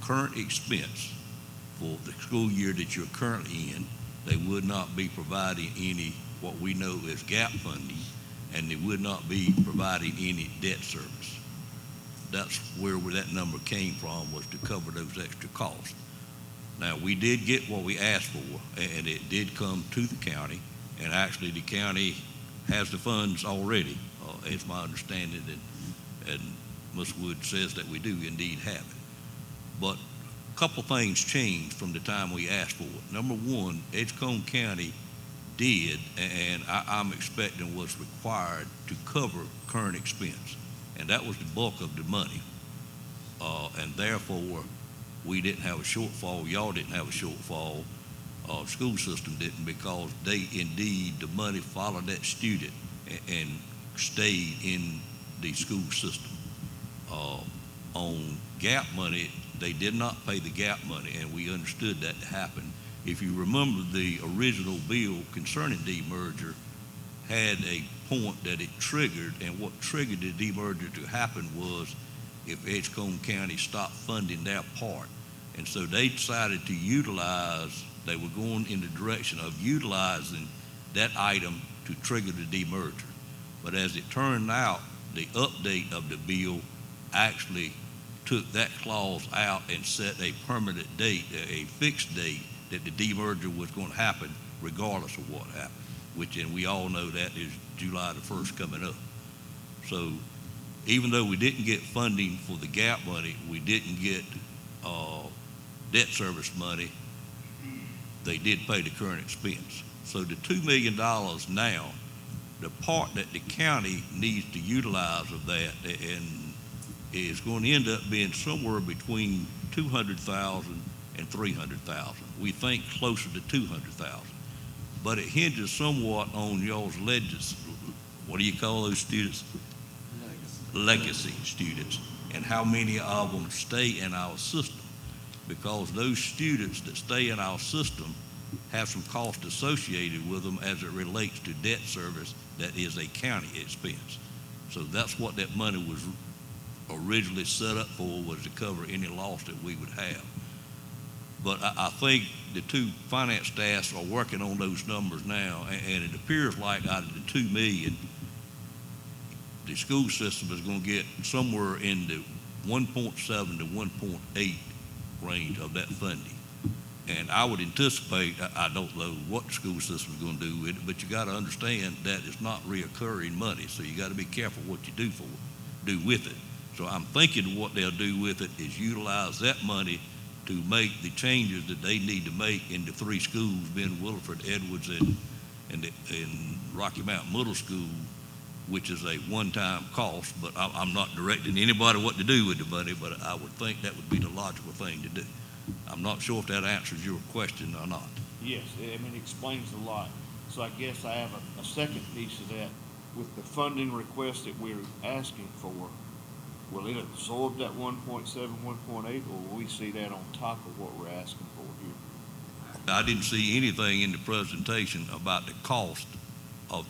current expense for the school year that you're currently in. They would not be providing any, what we know as gap funding, and they would not be providing any debt service. That's where that number came from, was to cover those extra costs. Now, we did get what we asked for, and it did come to the county, and actually the county has the funds already. It's my understanding, and Ms. Wood says that we do indeed have it. But a couple things changed from the time we asked for it. Number one, Edgecombe County did, and I'm expecting what's required to cover current expense. And that was the bulk of the money. And therefore, we didn't have a shortfall. Y'all didn't have a shortfall. School system didn't, because they indeed, the money followed that student and stayed in the school system. On gap money, they did not pay the gap money, and we understood that to happen. If you remember, the original bill concerning demerger had a point that it triggered, and what triggered the demerger to happen was if Edgecombe County stopped funding their part. And so they decided to utilize, they were going in the direction of utilizing that item to trigger the demerger. But as it turned out, the update of the bill actually took that clause out and set a permanent date, a fixed date, that the demerger was going to happen regardless of what happened, which, and we all know that is July the 1st coming up. So even though we didn't get funding for the gap money, we didn't get debt service money, they did pay the current expense. So the $2 million now, the part that the county needs to utilize of that, and is going to end up being somewhere between $200,000 and $300,000. We think closer to $200,000. But it hinges somewhat on y'all's what do you call those students? Legacy students, and how many of them stay in our system. Because those students that stay in our system have some cost associated with them as it relates to debt service that is a county expense. So that's what that money was originally set up for, was to cover any loss that we would have. But I think the two finance staffs are working on those numbers now, and it appears like out of the $2 million, the school system is going to get somewhere in the 1.7 to 1.8 range of that funding. And I would anticipate, I don't know what the school system is going to do with it, but you got to understand that it's not reoccurring money, so you got to be careful what you do with it. So I'm thinking what they'll do with it is utilize that money to make the changes that they need to make in the three schools, being Williford, Edwards, and Rocky Mountain Middle School, which is a one-time cost. But I'm not directing anybody what to do with the money, but I would think that would be the logical thing to do. I'm not sure if that answers your question or not. Yes, I mean, it explains a lot. So I guess I have a second piece of that. With the funding request that we're asking for, will it absorb that 1.7, 1.8, or will we see that on top of what we're asking for here? I didn't see anything in the presentation about the cost of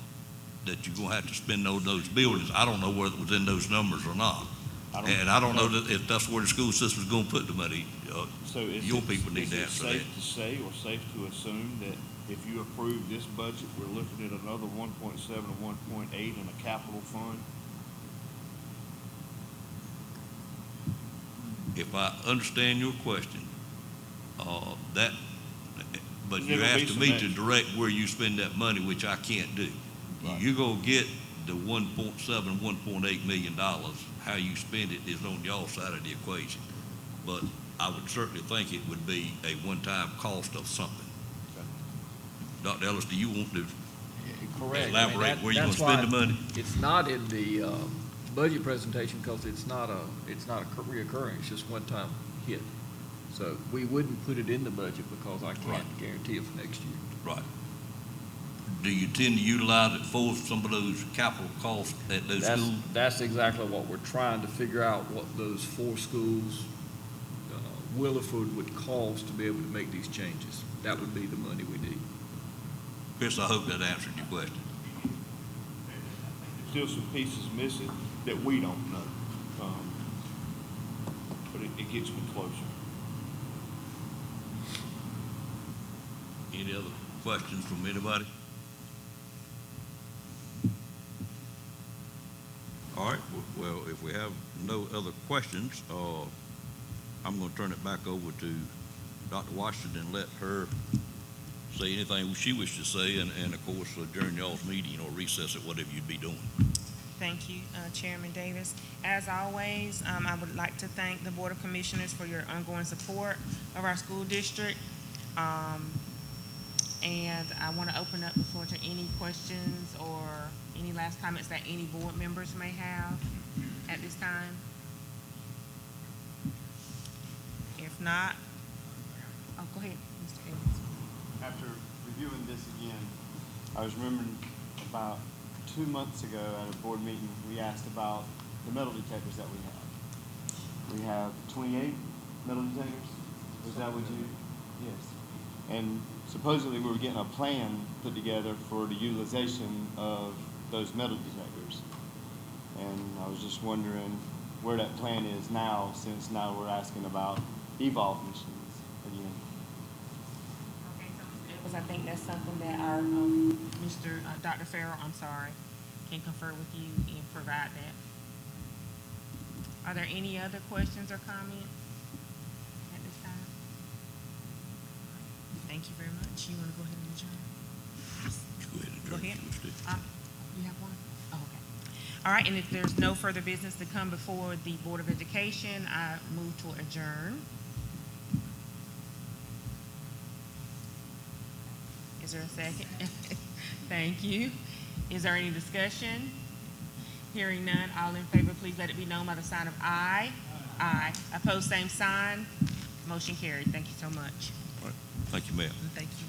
that you're going to have to spend on those buildings. I don't know whether it was in those numbers or not. I don't know that if that's where the school system is going to put the money. So your people need to answer that. Is it safe to say or safe to assume that if you approve this budget, we're looking at another 1.7 or 1.8 in a capital fund? If I understand your question, but you're There'll be asking me some to direct where you spend that money, which I can't do. Right. You're going to get the 1.7, $1.8 million. How you spend it is on y'all side of the equation. But I would certainly think it would be a one-time cost of something. Okay. Dr. Ellis, do you want to Correct. elaborate where you're going to spend the money? It's not in the budget presentation because it's not a reoccurring. It's just one-time hit. So we wouldn't put it in the budget because I can't guarantee it for next year. Right. Do you tend to utilize it for some of those capital costs at those schools? That's exactly what we're trying to figure out, what those 4 schools, Williford would cost to be able to make these changes. That would be the money we need. Chris, I hope that answered your question. There's still some pieces missing that we don't know. But it gets me closer. Any other questions from anybody? All right, well, if we have no other questions, I'm going to turn it back over to Dr. Washington and let her say anything she wishes to say, and of course, adjourn y'all's meeting or recess it, whatever you'd be doing. Thank you, Chairman Davis. As always, I would like to thank the Board of Commissioners for your ongoing support of our school district. And I want to open up the floor to any questions or any last comments that any board members may have at this time. If not, oh, go ahead, Mr. Evans. After reviewing this again, I was remembering about 2 months ago at a board meeting, we asked about the metal detectors that we have. We have 28 metal detectors. Was that what you? Yes. And supposedly we were getting a plan put together for the utilization of those metal detectors. And I was just wondering where that plan is now, since now we're asking about evolve machines again. Okay, so Mr. Evans, I think that's something that our Dr. Farrell, can confer with you and provide that. Are there any other questions or comments at this time? Thank you very much. You want to go ahead and adjourn? Go ahead and Go adjourn. ahead. You have one? Oh, okay. All right, and if there's no further business to come before the Board of Education, I move to adjourn. Is there a second? Thank you. Is there any discussion? Hearing none, all in favor, please let it be known by the sign of aye. Aye. Opposed, same sign. Motion carried. Thank you so much. All right. Thank you, ma'am. Thank you.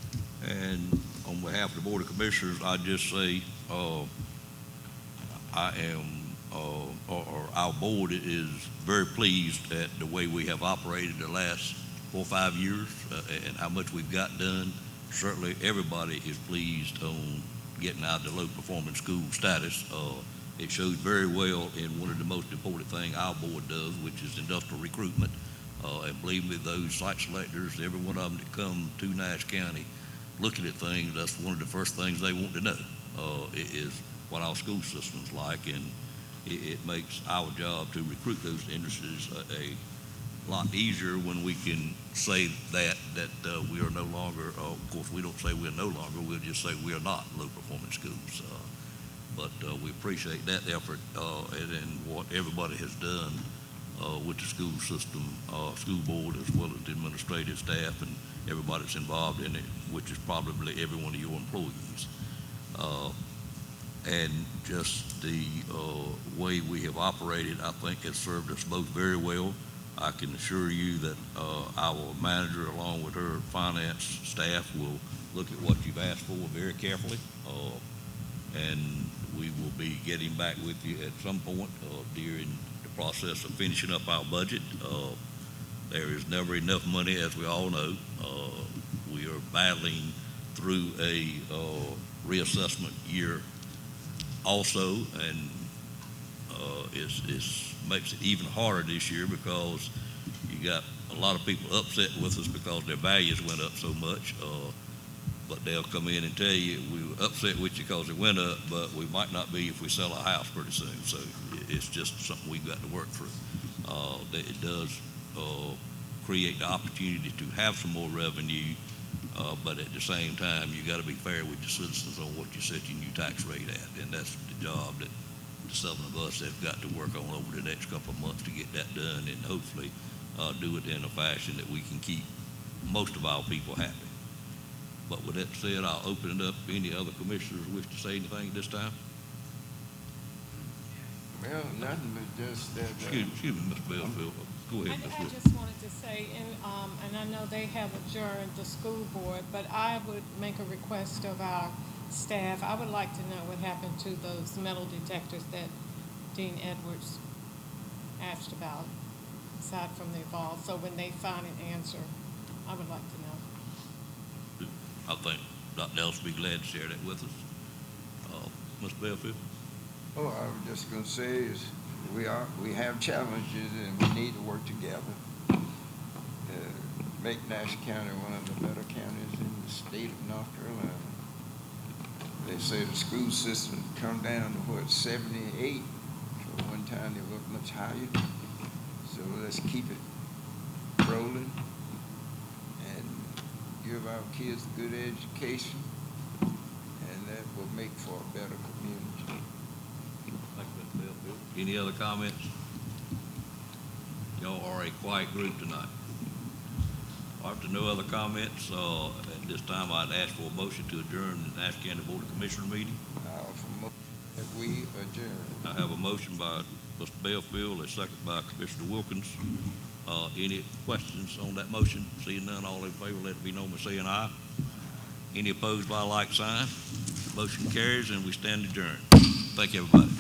And on behalf of the Board of Commissioners, I just say, I am, or our board is very pleased at the way we have operated the last 4 or 5 years, and how much we've got done. Certainly, everybody is pleased on getting out of the low-performing school status. It shows very well in one of the most important things our board does, which is industrial recruitment. And believe me, those site selectors, every one of them that come to Nash County looking at things, that's one of the first things they want to know, is what our school system's like, and it makes our job to recruit those industries a lot easier when we can say that we are no longer, of course, we don't say we're no longer, we'll just say we are not low-performing schools. But we appreciate that effort and what everybody has done with the school system, school board, as well as the administrative staff and everybody that's involved in it, which is probably every one of your employees. And just the way we have operated, I think, has served us both very well. I can assure you that our manager, along with her finance staff, will look at what you've asked for very carefully. And we will be getting back with you at some point during the process of finishing up our budget. There is never enough money, as we all know. We are battling through a reassessment year also, and it makes it even harder this year because you got a lot of people upset with us because their values went up so much. But they'll come in and tell you, we were upset with you because it went up, but we might not be if we sell a house pretty soon. So it's just something we've got to work through. It does create the opportunity to have some more revenue, but at the same time, you got to be fair with your citizens on what you're setting your tax rate at. And that's the job that the 7 of us have got to work on over the next couple of months to get that done, and hopefully do it in a fashion that we can keep most of our people happy. But with that said, I'll open it up. Any other commissioners wish to say anything at this time? Well, nothing but just that. Excuse me, Mr. Bellfield. Go ahead, Ms. I Wood. just wanted to say, and I know they have adjourned the school board, but I would make a request of our staff. I would like to know what happened to those metal detectors that Dean Edwards asked about, aside from the evolve. So when they find an answer, I would like to know. I think Dr. Ellis will be glad to share that with us. Mr. Belfield? Oh, I was just gonna say is, we have challenges and we need to work together. Make Nash County one of the better counties in the state of North Carolina. They say the school system come down to what, 78? So one time they were much higher. So let's keep it rolling and give our kids a good education, and that will make for a better community. Thank you, Mr. Belfield. Any other comments? Y'all are a quiet group tonight. After no other comments, at this time, I'd ask for a motion to adjourn the Nash County Board of Commissioners meeting. That we adjourn. I have a motion by Mr. Belfield, a second by Commissioner Wilkins. Any questions on that motion? Seeing none, all in favor, let it be known by saying aye. Any opposed by like sign? Motion carries and we stand adjourned. Thank you, everybody.